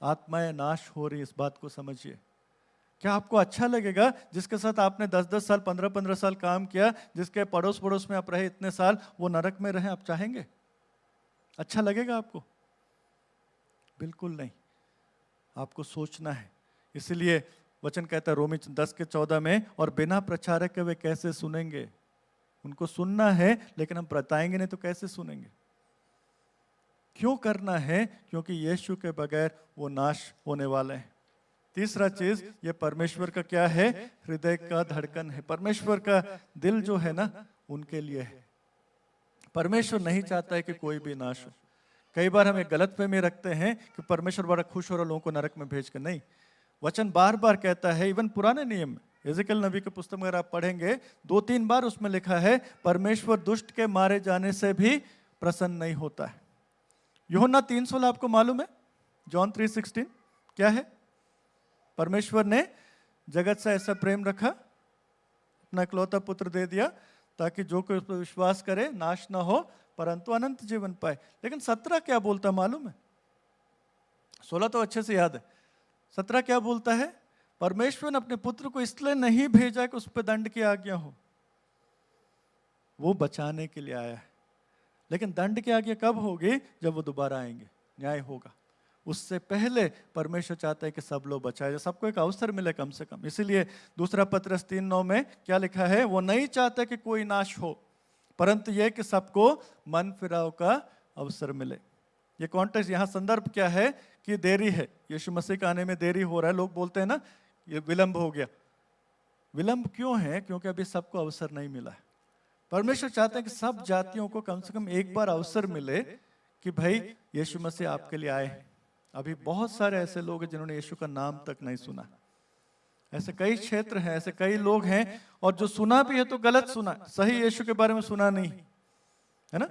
आत्माएं नाश हो रही, इस बात को समझिए। क्या आपको अच्छा लगेगा जिसके साथ आपने 10-10 साल 15-15 साल काम किया, जिसके पड़ोस पड़ोस में आप रहे इतने साल, वो नरक में रहे, आप चाहेंगे? अच्छा लगेगा आपको? बिल्कुल नहीं, आपको सोचना है। इसलिए वचन कहता है रोमी 10:14 में, और बिना प्रचारक के वे कैसे सुनेंगे। उनको सुनना है लेकिन हम बताएंगे नहीं तो कैसे सुनेंगे। क्यों करना है? क्योंकि यीशु के बगैर वो नाश होने वाले हैं। तीसरा चीज, ये परमेश्वर का क्या है? हृदय का धड़कन है। परमेश्वर का दिल जो है ना, उनके लिए है। परमेश्वर नहीं चाहता है कि कोई भी नाश हो। कई बार हम एक गलतफहमी रखते हैं कि परमेश्वर बड़ा खुश हो रहा लोगों को नरक में भेज कर, नहीं। वचन बार बार कहता है, इवन पुराने नियम में एजेकियल नबी की पुस्तक में अगर आप पढ़ेंगे 2-3 बार उसमें लिखा है परमेश्वर दुष्ट के मारे जाने से भी प्रसन्न नहीं होता है। यूहन्ना 3:16 आपको मालूम है? जॉन 3:16 क्या है? परमेश्वर ने जगत से ऐसा प्रेम रखा, अपना इकलौता पुत्र दे दिया, ताकि जो कोई उस पर विश्वास करे नाश ना हो परंतु अनंत जीवन पाए। लेकिन 17 क्या बोलता मालूम है? 16 तो अच्छे से याद है, 17 क्या बोलता है? परमेश्वर ने अपने पुत्र को इसलिए नहीं भेजा कि उस पर दंड की आज्ञा हो, वो बचाने के लिए आया है। लेकिन दंड की आज्ञा कब होगी? जब वो दोबारा आएंगे, न्याय होगा। उससे पहले परमेश्वर चाहता है कि सब लोग बचाए जाए, सबको एक अवसर मिले कम से कम। इसीलिए दूसरा पत्रस 3:9 में क्या लिखा है? वो नहीं चाहता कि कोई नाश हो, परंतु यह कि सबको मन फिराव का अवसर मिले। ये कॉन्टेक्स्ट, यहाँ संदर्भ क्या है कि देरी है, यीशु मसीह के आने में देरी हो रहा है। लोग बोलते हैं ना ये विलंब हो गया। विलंब क्यों है? क्योंकि अभी सबको अवसर नहीं मिला है। परमेश्वर चाहते हैं कि सब जातियों को कम से कम एक बार अवसर मिले कि भाई यीशु मसीह आपके लिए आए हैं। अभी बहुत सारे ऐसे लोग हैं जिन्होंने यीशु का नाम तक नहीं सुना। ऐसे कई क्षेत्र हैं, ऐसे कई लोग हैं, और जो सुना भी है तो गलत सुना, सही यीशु के बारे में सुना नहीं है ना।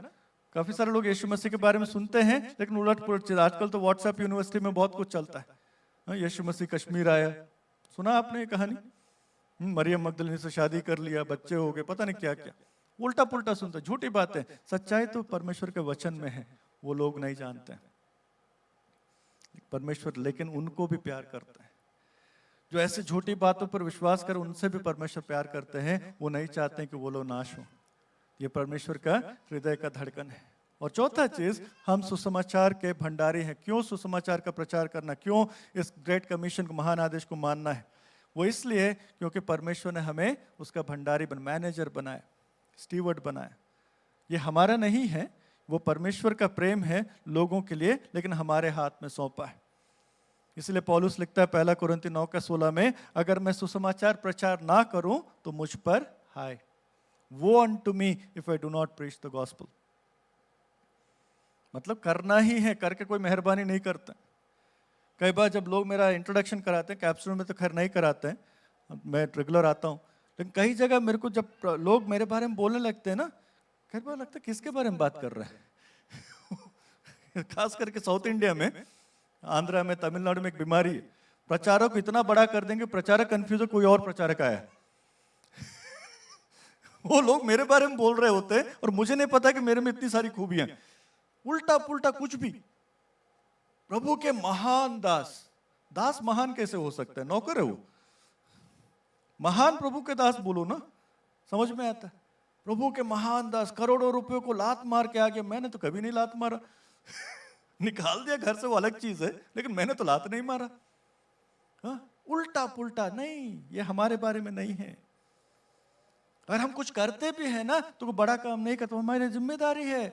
काफी सारे लोग यीशु मसीह के बारे में सुनते हैं लेकिन उलट पुलट चीज। आजकल तो व्हाट्सएप यूनिवर्सिटी में बहुत कुछ चलता है, यीशु मसीह कश्मीर आया, सुना आपने ये कहानी? मरियम मगदलिनी से शादी कर लिया, बच्चे हो गए, पता नहीं क्या क्या, उल्टा पुल्टा सुनते, झूठी बातें। सच्चाई तो परमेश्वर के वचन में है, वो लोग नहीं जानते हैं। परमेश्वर लेकिन उनको भी प्यार करता है, जो ऐसे झूठी बातों पर विश्वास कर, उनसे भी परमेश्वर प्यार करते हैं। वो नहीं चाहते कि वो लोग नाश हो। ये परमेश्वर का हृदय का धड़कन है। और चौथा चीज, हम सुसमाचार के भंडारी हैं। क्यों सुसमाचार का प्रचार करना, क्यों इस ग्रेट कमीशन को, महान आदेश को मानना है? वो इसलिए क्योंकि परमेश्वर ने हमें उसका भंडारी मैनेजर बनाया, स्टीवर्ड बनाया। ये हमारा नहीं है, वो परमेश्वर का प्रेम है लोगों के लिए, लेकिन हमारे हाथ में सौंपा है। इसलिए पौलुस लिखता है 1 कुरिन्थी 9:16 में, अगर मैं सुसमाचार प्रचार ना करूं तो मुझ पर हाय, वो unto me if I do not preach the gospel। मतलब करना ही है, करके कोई मेहरबानी नहीं करता। कई बार जब लोग मेरा इंट्रोडक्शन कराते हैं, कैप्सूल में तो खैर नहीं कराते हैं, मैं रेगुलर आता हूँ, लेकिन कई जगह मेरे को जब लोग मेरे बारे में बोलने लगते हैं ना, कई बार लगता है किसके बारे में बात कर रहे हैं खास करके साउथ इंडिया में आंध्रा में, तमिलनाडु में एक बीमारी है, प्रचारक को इतना बड़ा कर देंगे, प्रचारक कंफ्यूज हो कोई और प्रचारक आया। वो लोग मेरे बारे में बोल रहे होते हैं और मुझे नहीं पता कि मेरे में इतनी सारी खूबियां, उल्टा पुल्टा कुछ भी। प्रभु के महान दास, दास महान कैसे हो सकता है? नौकर है वो। महान प्रभु के दास बोलो ना, समझ में आता है। प्रभु के महान दास करोड़ों रुपयों को लात मार के आ गया। मैंने तो कभी नहीं लात मारा। निकाल दिया घर से वो अलग चीज है, लेकिन मैंने तो लात नहीं मारा। हाँ? उल्टा पुल्टा नहीं, ये हमारे बारे में नहीं है। अगर हम कुछ करते भी हैं ना तो कोई बड़ा काम नहीं करते, हमारी जिम्मेदारी है।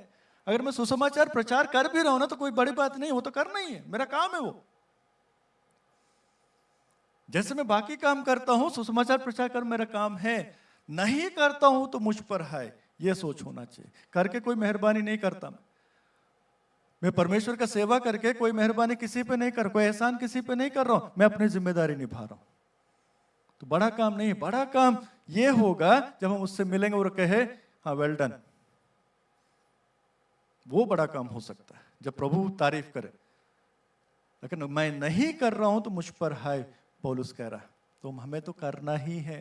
अगर मैं सुसमाचार प्रचार कर भी रहा हूं ना तो कोई बड़ी बात नहीं, वो तो करना ही है, मेरा काम है वो। जैसे मैं बाकी काम करता हूं, सुसमाचार प्रचार कर मेरा काम है। नहीं करता हूं तो मुझ पर है, ये सोच होना चाहिए। करके कोई मेहरबानी नहीं करता, मैं परमेश्वर का सेवा करके कोई मेहरबानी किसी पे नहीं कर, कोई एहसान किसी पे नहीं कर रहा हूं, मैं अपनी जिम्मेदारी निभा रहा हूं। तो बड़ा काम नहीं, बड़ा काम ये होगा जब हम उससे मिलेंगे और कहे हाँ वेल डन। वो बड़ा काम हो सकता है जब प्रभु तारीफ करे। लेकिन मैं नहीं कर रहा हूं तो मुझ पर है, पौलुस कह रहा है। तो हमें तो करना ही है,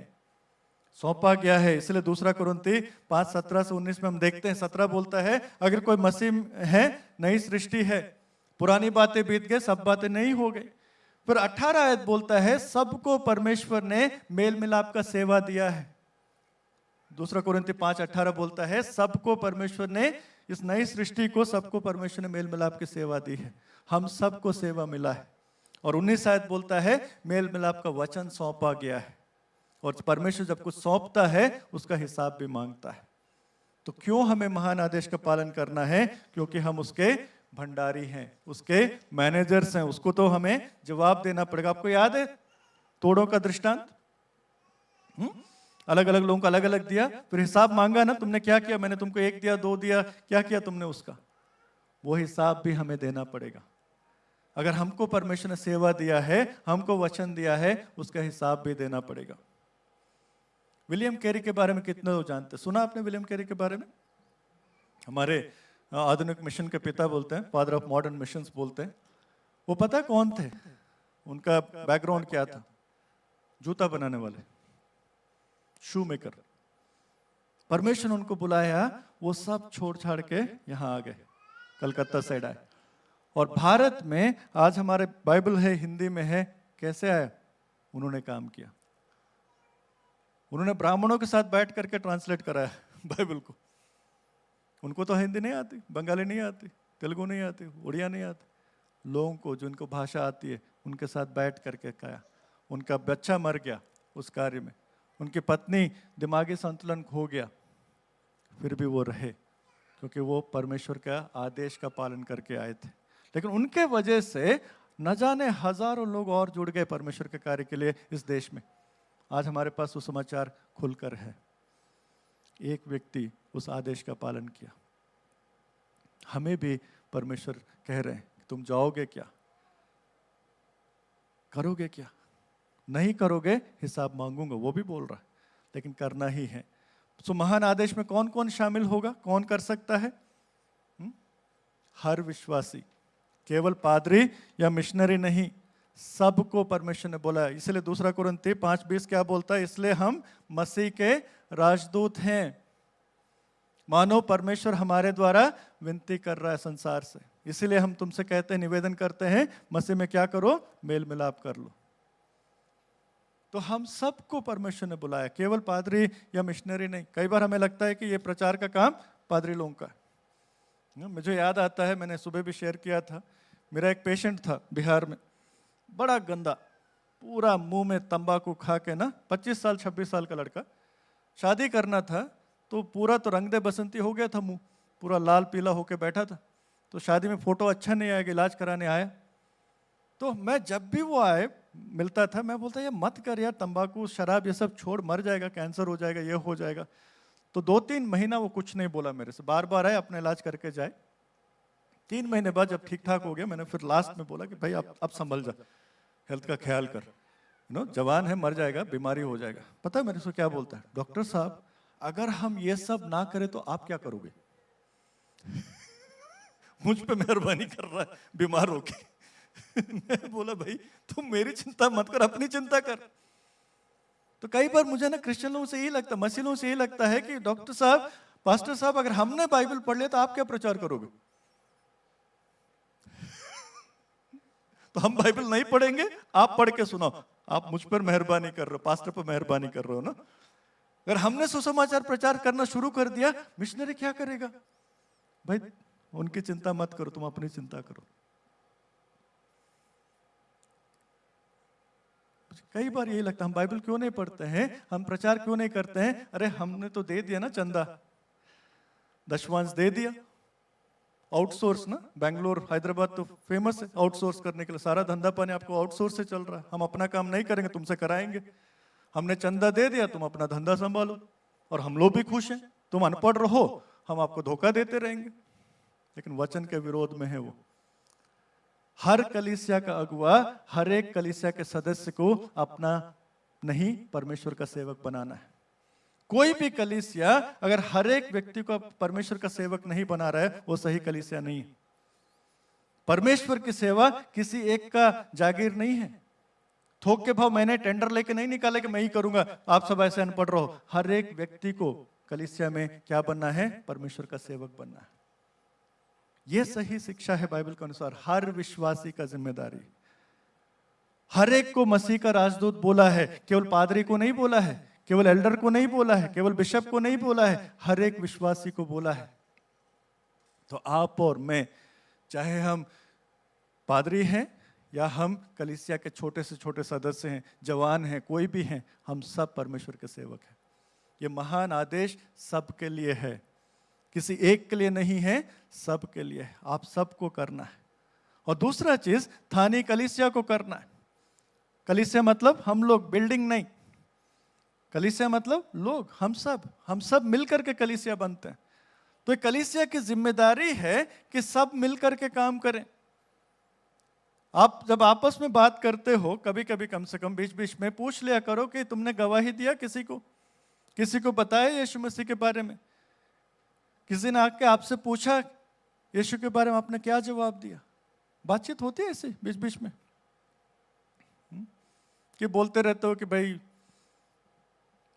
सौंपा गया है। इसलिए 2 कुरिन्थी 5:17 से 19 में हम देखते हैं, 17 बोलता है अगर कोई मसीह है नई सृष्टि है, पुरानी बातें बीत गए, सब बातें नई हो गई। फिर 18 आयत बोलता है सबको परमेश्वर ने मेल मिलाप का सेवा दिया है। 2 कुरिन्थी 5:18 बोलता है सबको परमेश्वर ने, इस नई सृष्टि को सबको परमेश्वर ने मेल मिलाप की सेवा दी है। हम सबको सेवा मिला है। और 19 आयत बोलता है मेल मिलाप का वचन सौंपा गया है। और परमेश्वर जब कुछ सौंपता है उसका हिसाब भी मांगता है। तो क्यों हमें महान आदेश का पालन करना है? क्योंकि हम उसके भंडारी हैं, उसके मैनेजर्स हैं। उसको तो हमें जवाब देना पड़ेगा। आपको याद है तोड़ों का दृष्टांत? अलग अलग लोगों को अलग अलग दिया, फिर हिसाब मांगा ना, तुमने क्या किया? मैंने तुमको 1 दिया, 2 दिया, क्या किया तुमने उसका? वो हिसाब भी हमें देना पड़ेगा। अगर हमको परमेश्वर ने सेवा दिया है, हमको वचन दिया है, उसका हिसाब भी देना पड़ेगा। विलियम कैरी के बारे में कितने लोग जानते? सुना आपने विलियम कैरी के बारे में? हमारे आधुनिक मिशन के पिता बोलते हैं, फादर ऑफ मॉडर्न मिशंस बोलते हैं। वो पता है कौन थे? उनका बैकग्राउंड क्या था? जूता बनाने वाले, शू मेकर। परमेश्वर ने उनको बुलाया, वो सब छोड़ छाड़ के यहाँ आ गए, कलकत्ता साइड आए। और भारत में आज हमारे बाइबल है, हिंदी में है। कैसे आया? उन्होंने काम किया। उन्होंने ब्राह्मणों के साथ बैठ करके ट्रांसलेट कराया बाइबल को। उनको तो हिंदी नहीं आती, बंगाली नहीं आती, तेलुगु नहीं आती, उड़िया नहीं आती। लोगों को जिनको भाषा आती है उनके साथ बैठ करके कहा। उनका बच्चा मर गया उस कार्य में, उनकी पत्नी दिमागी संतुलन खो गया, फिर भी वो रहे क्योंकि वो परमेश्वर का आदेश का पालन करके आए थे। लेकिन उनके वजह से न जाने हजारों लोग और जुड़ गए परमेश्वर के कार्य के लिए इस देश में। आज हमारे पास सुसमाचार खुलकर है। एक व्यक्ति उस आदेश का पालन किया। हमें भी परमेश्वर कह रहे हैं तुम जाओगे क्या, करोगे क्या? नहीं करोगे हिसाब मांगूंगा, वो भी बोल रहा है, लेकिन करना ही है। सो महान आदेश में कौन कौन शामिल होगा, कौन कर सकता है? हर विश्वासी, केवल पादरी या मिशनरी नहीं, सबको परमेश्वर ने बोला। इसलिए 2 कुरिन्थी 5:20 क्या बोलता है? इसलिए हम मसीह के राजदूत हैं, मानो परमेश्वर हमारे द्वारा विनती कर रहा है संसार से। इसलिए हम तुमसे कहते हैं, निवेदन करते हैं, मसीह में क्या करो? मेल मिलाप कर लो। तो हम सबको परमेश्वर ने बुलाया, केवल पादरी या मिशनरी नहीं। कई बार हमें लगता है कि ये प्रचार का काम पादरी लोगों का है। मुझे याद आता है, मैंने सुबह भी शेयर किया था, मेरा एक पेशेंट था बिहार में, बड़ा गंदा, पूरा मुंह में तंबाकू खा के ना, 25 साल 26 साल का लड़का। शादी करना था तो पूरा तो रंग दे बसंती हो गया था, मुंह पूरा लाल पीला होके बैठा था। तो शादी में फोटो अच्छा नहीं आएगा, इलाज कराने आया। तो मैं जब भी वो आए मिलता था, मैं बोलता ये मत कर यार, तंबाकू शराब ये सब छोड़, मर जाएगा, कैंसर हो जाएगा, ये हो जाएगा। तो 2-3 महीना वो कुछ नहीं बोला मेरे से, बार बार आए, अपना इलाज करके जाए। 3 महीने बाद जब ठीक ठाक हो गया, मैंने फिर लास्ट में बोला कि भाई अब संभल जा, हेल्थ का ख्याल कर, जवान है, मर जाएगा, बीमारी हो जाएगा। पता है मेरे से क्या बोलता है? डॉक्टर साहब अगर हम ये सब ना करें तो आप क्या करोगे? मुझ पे मेहरबानी कर रहा है बीमार होके। मैं बोला भाई तुम मेरी चिंता मत कर, अपनी चिंता कर। तो कई बार मुझे ना क्रिश्चियन लोगों से यही लगता, मसीह लोगों से यही लगता है कि डॉक्टर साहब, पास्टर साहब, अगर हमने बाइबल पढ़ लिया तो आप क्या प्रचार करोगे? तो हम बाइबल नहीं पढ़ेंगे, आप पढ़ के सुनाओ। आप मुझ पर मेहरबानी कर रहे हो, पास्टर पर मेहरबानी कर रहे हो ना। अगर हमने सुसमाचार प्रचार करना शुरू कर दिया, मिशनरी क्या करेगा? भाई उनकी चिंता मत करो, तुम अपनी चिंता करो। कई बार यही लगता है हम बाइबल क्यों नहीं पढ़ते हैं, हम प्रचार क्यों नहीं करते हैं? अरे हमने तो दे दिया ना चंदा, दशवांश दे दिया। आउटसोर्स ना, बेंगलोर हैदराबाद तो फेमस है आउटसोर्स करने के लिए। सारा धंधा पानी आपको आउटसोर्स से चल रहा है। हम अपना काम नहीं करेंगे, तुमसे कराएंगे। हमने चंदा दे दिया, तुम अपना धंधा संभालो, और हम लोग भी खुश हैं। तुम अनपढ़ रहो, हम आपको धोखा देते रहेंगे। लेकिन वचन के विरोध में है वो। हर कलीसिया का अगुवा हर एक कलीसिया के सदस्य को अपना नहीं, परमेश्वर का सेवक बनाना है। कोई भी कलीसिया अगर हर एक व्यक्ति को परमेश्वर का सेवक नहीं बना रहा है, वो सही कलीसिया नहीं है। परमेश्वर की सेवा किसी एक का जागीर नहीं है। थोक के भाव मैंने टेंडर लेके नहीं निकाले कि मैं ही करूंगा, आप सब ऐसे अनपढ़ रहो। हर एक व्यक्ति को कलीसिया में क्या बनना है? परमेश्वर का सेवक बनना है। यह सही शिक्षा है बाइबल के अनुसार। हर विश्वासी का जिम्मेदारी। हर एक को मसीह का राजदूत बोला है, केवल पादरी को नहीं बोला है, केवल एल्डर को नहीं बोला है, केवल बिशप को नहीं बोला है, हर एक विश्वासी को बोला है। तो आप और मैं, चाहे हम पादरी हैं या हम कलीसिया के छोटे से छोटे सदस्य हैं, जवान हैं, कोई भी हैं, हम सब परमेश्वर के सेवक हैं। ये महान आदेश सबके लिए है, किसी एक के लिए नहीं है, सबके लिए है। आप सबको करना है। और दूसरा चीज, स्थानीय कलीसिया को करना है। कलीसिया मतलब हम लोग, बिल्डिंग नहीं। कलीसिया मतलब लोग, हम सब मिलकर के कलीसिया बनते हैं। तो एक कलीसिया की जिम्मेदारी है कि सब मिलकर के काम करें। आप जब आपस में बात करते हो, कभी कभी कम से कम बीच बीच में पूछ लिया करो कि तुमने गवाही दिया किसी को बताया यीशु मसीह के बारे में? किसी ने आके आपसे पूछा यीशु के बारे में, आपने क्या जवाब दिया? बातचीत होती है ऐसे बीच बीच में कि बोलते रहते हो कि भाई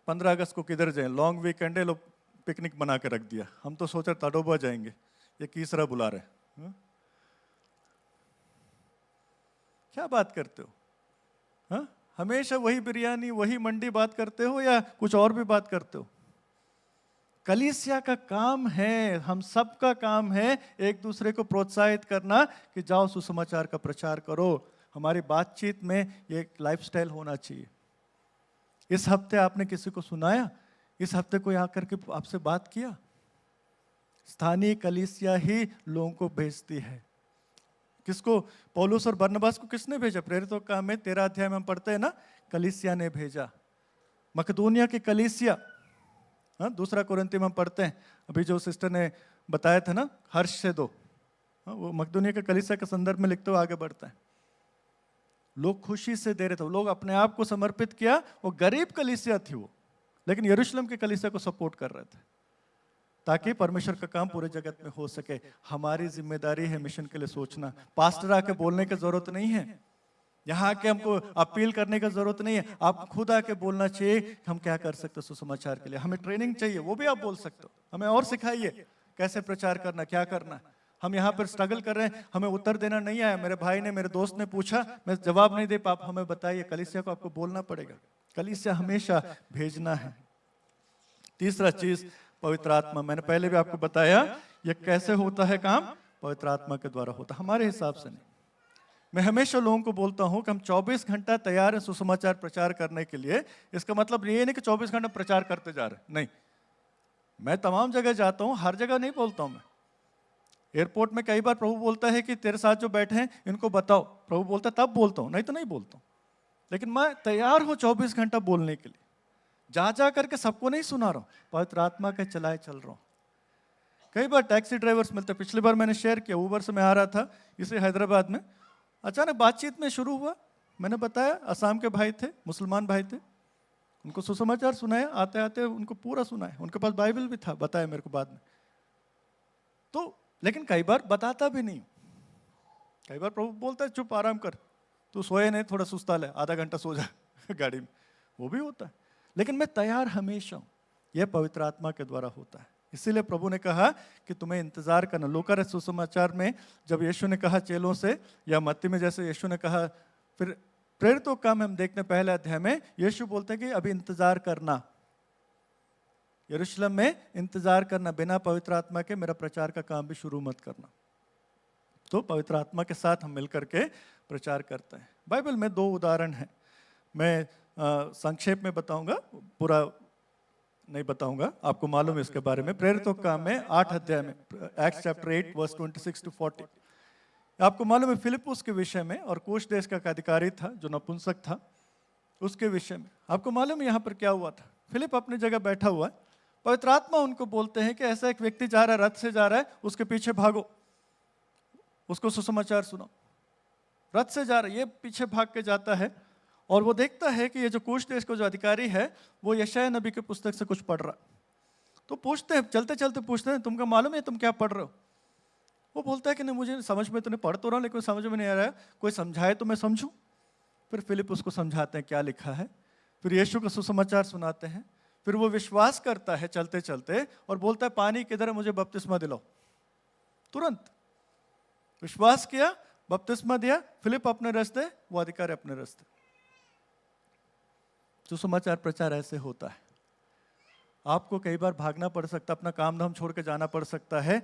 15 अगस्त को किधर जाएं, लॉन्ग वीकेंड है, लोग पिकनिक बना के रख दिया, हम तो सोचा ताडोबा जाएंगे, ये तीसरा बुला रहे। क्या बात करते हो? हाँ, हमेशा वही बिरयानी, वही मंडी बात करते हो या कुछ और भी बात करते हो? कलीसिया का काम है, हम सब का काम है एक दूसरे को प्रोत्साहित करना कि जाओ सुसमाचार का प्रचार करो। हमारी बातचीत में ये लाइफस्टाइल होना चाहिए। इस हफ्ते आपने किसी को सुनाया? इस हफ्ते कोई आकर के आपसे बात किया? स्थानीय कलीसिया ही लोगों को भेजती है। किसको? पौलुस और बरनबास को किसने भेजा? प्रेरितों का काम में 13 अध्याय में हम पढ़ते हैं ना, कलीसिया ने भेजा। मकदूनिया की कलीसिया, हाँ, दूसरा कुरिन्थी में हम पढ़ते हैं, अभी जो सिस्टर ने बताया था ना, हर्ष से दो, हाँ, वो मकदूनिया के कलीसिया के संदर्भ में लिखते हुए आगे बढ़ता है। लोग खुशी से दे रहे थे, लोग अपने आप को समर्पित किया। वो गरीब कलीसिया थी वो, लेकिन यरूशलेम के कलीसिया को सपोर्ट कर रहे थे ताकि परमेश्वर का काम पूरे जगत में हो सके। हमारी जिम्मेदारी है मिशन के लिए सोचना। पास्टर आके बोलने की जरूरत नहीं है, यहाँ के हमको अपील करने की जरूरत नहीं है। आप खुद आके बोलना चाहिए कि हम क्या कर सकते हैं सुसमाचार के लिए। हमें ट्रेनिंग चाहिए, वो भी आप बोल सकते हो। हमें और सिखाइए कैसे प्रचार करना, क्या करना। हम यहाँ पर स्ट्रगल कर रहे हैं, हमें उत्तर देना नहीं आया। मेरे भाई ने, मेरे दोस्त ने पूछा, मैं जवाब नहीं दे पा, आप हमें बताइए। कलीसिया को आपको बोलना पड़ेगा। कलीसिया हमेशा भेजना है। तीसरा चीज, पवित्र आत्मा। मैंने पहले भी आपको बताया ये कैसे होता है काम, पवित्र आत्मा के द्वारा होता, हमारे हिसाब से नहीं। मैं हमेशा लोगों को बोलता हूं कि हम 24 घंटा तैयार हैं सुसमाचार प्रचार करने के लिए। इसका मतलब ये नहीं कि 24 घंटा प्रचार करते जा रहे, नहीं। मैं तमाम जगह जाता हूं, हर जगह नहीं बोलता हूं। मैं एयरपोर्ट में कई बार प्रभु बोलता है कि तेरे साथ जो बैठे हैं इनको बताओ, प्रभु बोलता तब बोलता हूं, नहीं तो नहीं बोलता हूं। लेकिन मैं तैयार हूं 24 घंटा बोलने के लिए। जा करके सबको नहीं सुना रहा हूं, पवित्र आत्मा के चलाए चल रहा हूं। कई बार टैक्सी ड्राइवर्स मिलते, पिछली बार मैंने शेयर किया, ऊबर से मैं आ रहा था इसे हैदराबाद में, अचानक बातचीत में शुरू हुआ। मैंने बताया असम के भाई थे, मुसलमान भाई थे, उनको सुसमाचार सुनाया, आते आते उनको पूरा सुनाया। उनके पास बाइबल भी था, बताया मेरे को बाद में। तो लेकिन कई बार बताता भी नहीं, कई बार प्रभु बोलता है चुप आराम कर, तू सोए नहीं, थोड़ा सुस्ता ले, आधा घंटा सो जा गाड़ी में, वो भी होता है। लेकिन मैं तैयार हमेशा हूँ, यह पवित्र आत्मा के द्वारा होता है। इसीलिए प्रभु ने कहा कि तुम्हें इंतजार करना। लूका रचित सुसमाचार में जब यीशु ने कहा चेलों से, या मत्ती में जैसे यीशु ने कहा, फिर प्रेरितों का हम देखने पहले अध्याय में यीशु बोलते हैं कि अभी इंतजार करना, यरूशलेम में इंतजार करना, बिना पवित्र आत्मा के मेरा प्रचार का काम भी शुरू मत करना। तो पवित्र आत्मा के साथ हम मिलकर के प्रचार करते हैं। बाइबल में 2 उदाहरण हैं, मैं संक्षेप में बताऊंगा, पूरा नहीं बताऊंगा, आपको मालूम है इसके बारे में। प्रेरितों का काम में 8 अध्याय में, एक्ट्स चैप्टर 8 वर्स 26 to 40, आपको मालूम है फिलिपुस के विषय में, और कुश देश का अधिकारी था जो नपुंसक था, उसके विषय में आपको मालूम है यहाँ पर क्या हुआ था। फिलिप अपनी जगह बैठा हुआ है, पवित्र आत्मा उनको बोलते हैं कि ऐसा एक व्यक्ति जा रहा है, रथ से जा रहा है, उसके पीछे भागो, उसको सुसमाचार सुनाओ। रथ से जा रहा है, ये पीछे भाग के जाता है, और वो देखता है कि ये जो कुश देश का जो अधिकारी है वो यशायाह नबी की पुस्तक से कुछ पढ़ रहा। तो पूछते हैं, चलते चलते पूछते हैं, तुमको मालूम है तुम क्या पढ़ रहे हो? वो बोलता है कि नहीं, मुझे समझ में तो नहीं, पढ़ तो रहा हूं लेकिन समझ में नहीं आ रहा है, कोई समझाए तो मैं समझूं। फिर फिलिप उसको समझाते हैं क्या लिखा है, फिर यीशु का सुसमाचार सुनाते हैं, फिर वो विश्वास करता है चलते चलते, और बोलता है पानी किधर है, मुझे बपतिस्मा दिलाओ। तुरंत विश्वास किया, बपतिस्मा दिया, फिलिप अपने रास्ते, वो अधिकारी अपने रास्ते। सुसमाचार प्रचार ऐसे होता है। आपको कई बार भागना पड़ सकता है, अपना काम धाम छोड़ के जाना पड़ सकता है,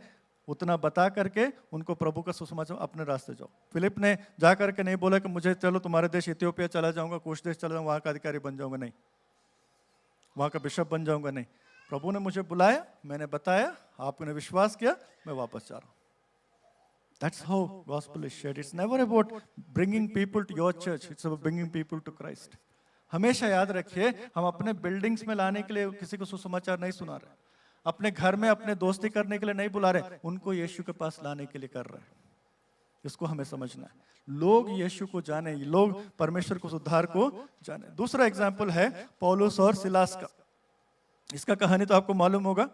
उतना बता करके उनको प्रभु का सुसमाचार, अपने रास्ते जाओ। फिलिप ने जा करके नहीं बोला कि मुझे चलो तुम्हारे देश इथियोपिया चला जाऊंगा, कुश देश चला जाऊंगा, वहां का अधिकारी बन जाऊंगा, नहीं, वहां का बिशप बन जाऊंगा, नहीं। प्रभु ने मुझे बुलाया, मैंने बताया, आपने विश्वास किया, मैं वापस जा रहा हूं। That's how gospel is shared. It's never about bringing people to your church. It's about bringing people to Christ. हमेशा याद रखिए, हम अपने बिल्डिंग्स में लाने के लिए किसी को सुसमाचार नहीं सुना रहे, अपने घर में अपने दोस्ती करने के लिए नहीं बुला रहे, उनको यीशु के पास लाने के लिए कर रहे हैं। इसको हमें समझना है। लोग यीशु को जाने, लोग परमेश्वर को, उद्धार को जाने। दूसरा एग्जाम्पल है पौलुस और सिलास का। इसका कहानी तो आपको मालूम होगा,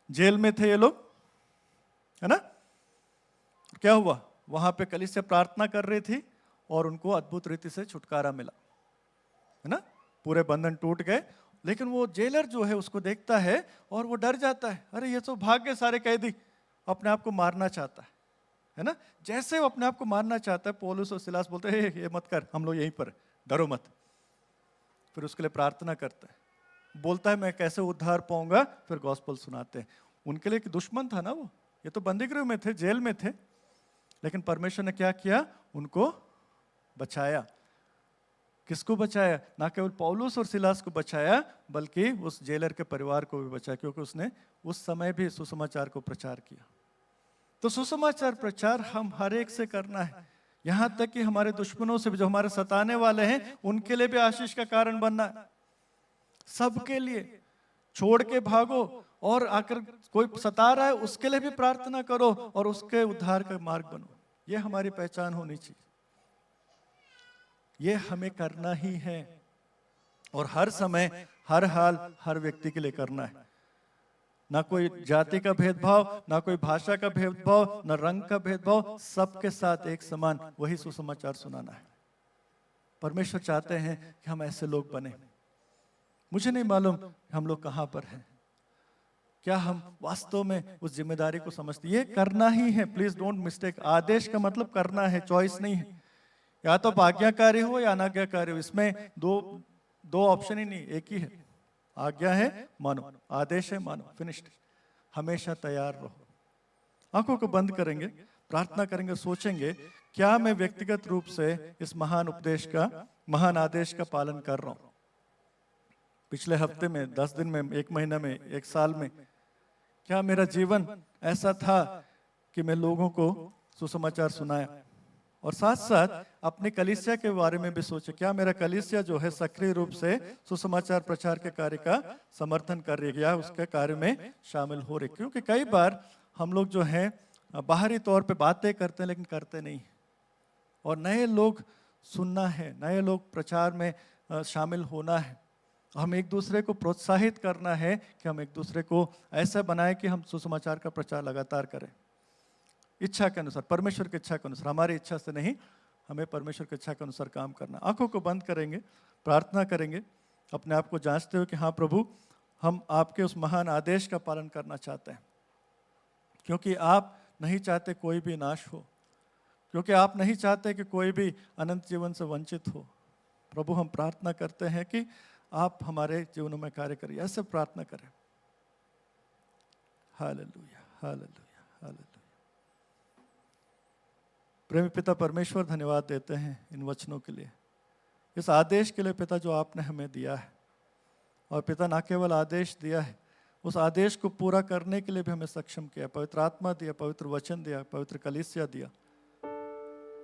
जेल में थे ये लोग, है ना। क्या हुआ, वहां पे कलीसिया प्रार्थना कर रही थी और उनको अद्भुत रीति से छुटकारा मिला, है ना, पूरे बंधन टूट गए। लेकिन वो जेलर जो है उसको देखता है और वो डर जाता है, अरे ये तो भाग गए सारे कैदी, अपने आप को मारना चाहता है ना। जैसे वो अपने आप को मारना चाहता है, पौलुस और सिलास बोलते हैं ये मत कर, हम लोग यहीं पर, डरो मत। फिर उसके लिए प्रार्थना करता है, बोलता है मैं कैसे उद्धार पाऊंगा, फिर गॉस्पेल सुनाते हैं। उनके लिए एक दुश्मन था ना वो, ये तो बंदीगृह में थे, जेल में थे, लेकिन परमेश्वर ने क्या किया, उनको बचाया। किसको बचाया? ना केवल पौलुस और सिलास को बचाया, बल्कि उस जेलर के परिवार को भी बचाया, क्योंकि उसने उस समय भी सुसमाचार को प्रचार किया। तो सुसमाचार प्रचार हम हर एक से करना है, यहां तक कि हमारे दुश्मनों से भी, जो हमारे सताने वाले हैं, उनके लिए भी आशीष का कारण बनना है। सबके लिए छोड़ के भागो, और आकर कोई सता रहा है उसके लिए भी प्रार्थना करो और उसके उद्धार का मार्ग बनो। ये हमारी पहचान होनी चाहिए, ये हमें करना ही है, और हर समय, हर हाल, हर व्यक्ति के लिए करना है। ना कोई जाति का भेदभाव, ना कोई भाषा का भेदभाव, ना रंग का भेदभाव, सबके साथ एक समान वही सुसमाचार सुनाना है। परमेश्वर चाहते हैं कि हम ऐसे लोग बने। मुझे नहीं मालूम हम लोग कहां पर हैं, क्या हम वास्तव में उस जिम्मेदारी को समझते? ये करना ही है, प्लीज डोंट मिस्टेक। आदेश का मतलब करना है, चॉइस नहीं है। या तो आप आज्ञाकारी हो या अनाज्ञाकारी हो, इसमें दो ऑप्शन ही नहीं, एक ही है। आज्ञा है मानो, आदेश है मानो, फिनिश्ड। हमेशा तैयार रहो। आंखों को बंद करेंगे, प्रार्थना करेंगे, सोचेंगे क्या मैं व्यक्तिगत रूप से इस महान उपदेश का, महान आदेश का पालन कर रहा हूं। पिछले हफ्ते में, 10 दिन में, 1 महीना में, 1 साल में, क्या मेरा जीवन ऐसा था कि मैं लोगों को सुसमाचार सुनाया? और साथ साथ अपने कलीसिया के बारे में भी सोचे, क्या मेरा कलीसिया जो है सक्रिय रूप से सुसमाचार प्रचार के कार्य का समर्थन कर रही है, या उसके कार्य में शामिल हो रही? क्योंकि कई बार हम लोग जो हैं बाहरी तौर पे बातें करते हैं लेकिन करते नहीं, और नए लोग सुनना है, नए लोग प्रचार में शामिल होना है। हम एक दूसरे को प्रोत्साहित करना है कि हम एक दूसरे को ऐसा बनाएं कि हम सुसमाचार का प्रचार लगातार करें। इच्छा के अनुसार, परमेश्वर की इच्छा के अनुसार, हमारी इच्छा से नहीं, हमें परमेश्वर की इच्छा के अनुसार काम करना। आंखों को बंद करेंगे, प्रार्थना करेंगे, अपने आप को जांचते हुए कि हाँ प्रभु, हम आपके उस महान आदेश का पालन करना चाहते हैं, क्योंकि आप नहीं चाहते कोई भी नाश हो, क्योंकि आप नहीं चाहते कि कोई भी अनंत जीवन से वंचित हो। प्रभु, हम प्रार्थना करते हैं कि आप हमारे जीवनों में कार्य करिए। ऐसे प्रार्थना करें। Hallelujah, hallelujah, hallelujah. प्रेमी पिता परमेश्वर, धन्यवाद देते हैं इन वचनों के लिए, इस आदेश के लिए पिता जो आपने हमें दिया है। और पिता, ना केवल आदेश दिया है, उस आदेश को पूरा करने के लिए भी हमें सक्षम किया। पवित्र आत्मा दिया, पवित्र वचन दिया, पवित्र कलीसिया दिया,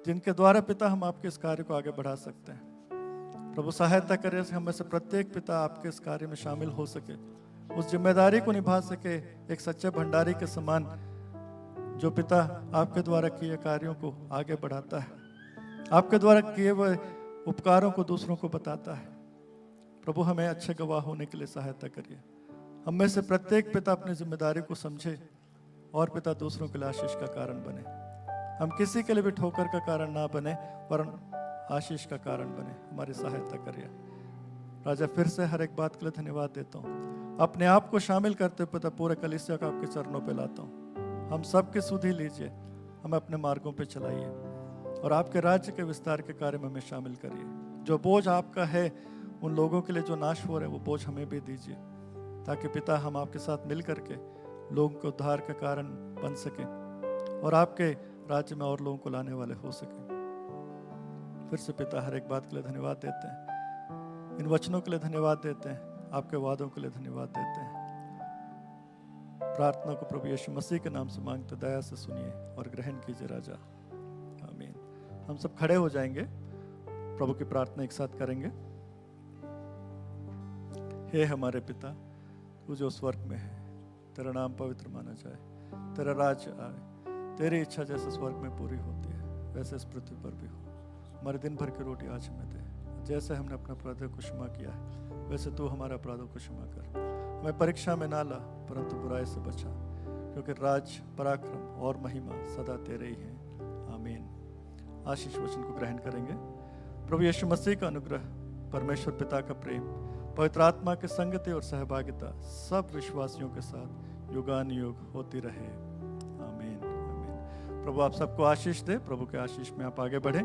जिनके द्वारा पिता हम आपके इस कार्य को आगे बढ़ा सकते हैं। प्रभु, सहायता करें हम में से प्रत्येक पिता आपके इस कार्य में शामिल हो सके, उस जिम्मेदारी को निभा सके, एक सच्चे भंडारी के समान, जो पिता आपके द्वारा किए कार्यों को आगे बढ़ाता है, आपके द्वारा किए हुए उपकारों को दूसरों को बताता है। प्रभु, हमें अच्छे गवाह होने के लिए सहायता करिए। हम में से प्रत्येक पिता अपनी जिम्मेदारी को समझे और पिता दूसरों के लिए आशीष का कारण बने। हम किसी के लिए भी ठोकर का कारण ना बने, वरन आशीष का कारण बने। हमारी सहायता करिए राजा। फिर से हर एक बात के लिए धन्यवाद देता हूँ। अपने आप को शामिल करते हुए पिता पूरे कलीसिया को आपके चरणों पे लाता हूँ। हम सबकी सुधि लीजिए, हमें अपने मार्गों पे चलाइए और आपके राज्य के विस्तार के कार्य में हमें शामिल करिए। जो बोझ आपका है उन लोगों के लिए जो नाश हो रहे हैं, वो बोझ हमें भी दीजिए, ताकि पिता हम आपके साथ मिल करके लोगों के उद्धार का कारण बन सके और आपके राज्य में और लोगों को लाने वाले हो सके। फिर से पिता हर एक बात के लिए धन्यवाद देते हैं, इन वचनों के लिए धन्यवाद देते हैं, आपके वादों के लिए धन्यवाद देते हैं। प्रार्थना को प्रभु यीशु मसीह के नाम से मांगते दया से सुनिए और ग्रहण कीजिए राजा, आमीन। हम सब खड़े हो जाएंगे, प्रभु की प्रार्थना एक साथ करेंगे। हे हमारे पिता, तू जो स्वर्ग में है, तेरा नाम पवित्र माना जाए, तेरा राज्य आए, तेरी इच्छा जैसे स्वर्ग में पूरी होती है वैसे इस पृथ्वी पर भी हो। हमारे दिन भर की रोटी आज हमें दे, जैसे हमने अपने अपराधों को क्षमा किया है वैसे तू हमारे अपराधों को क्षमा कर। हमें परीक्षा में ना ला, परंतु बुराई से बचा, क्योंकि राज, पराक्रम और महिमा सदा तेरे ही हैं, आमीन। आशीष वचन को ग्रहण करेंगे। प्रभु यीशु मसीह का अनुग्रह, परमेश्वर पिता का प्रेम, पवित्र आत्मा की संगति और सहभागिता सब विश्वासियों के साथ युगानुयुग होती रहे, आमीन, आमीन। प्रभु आप सबको आशीष दे। प्रभु के आशीष में आप आगे बढ़ें।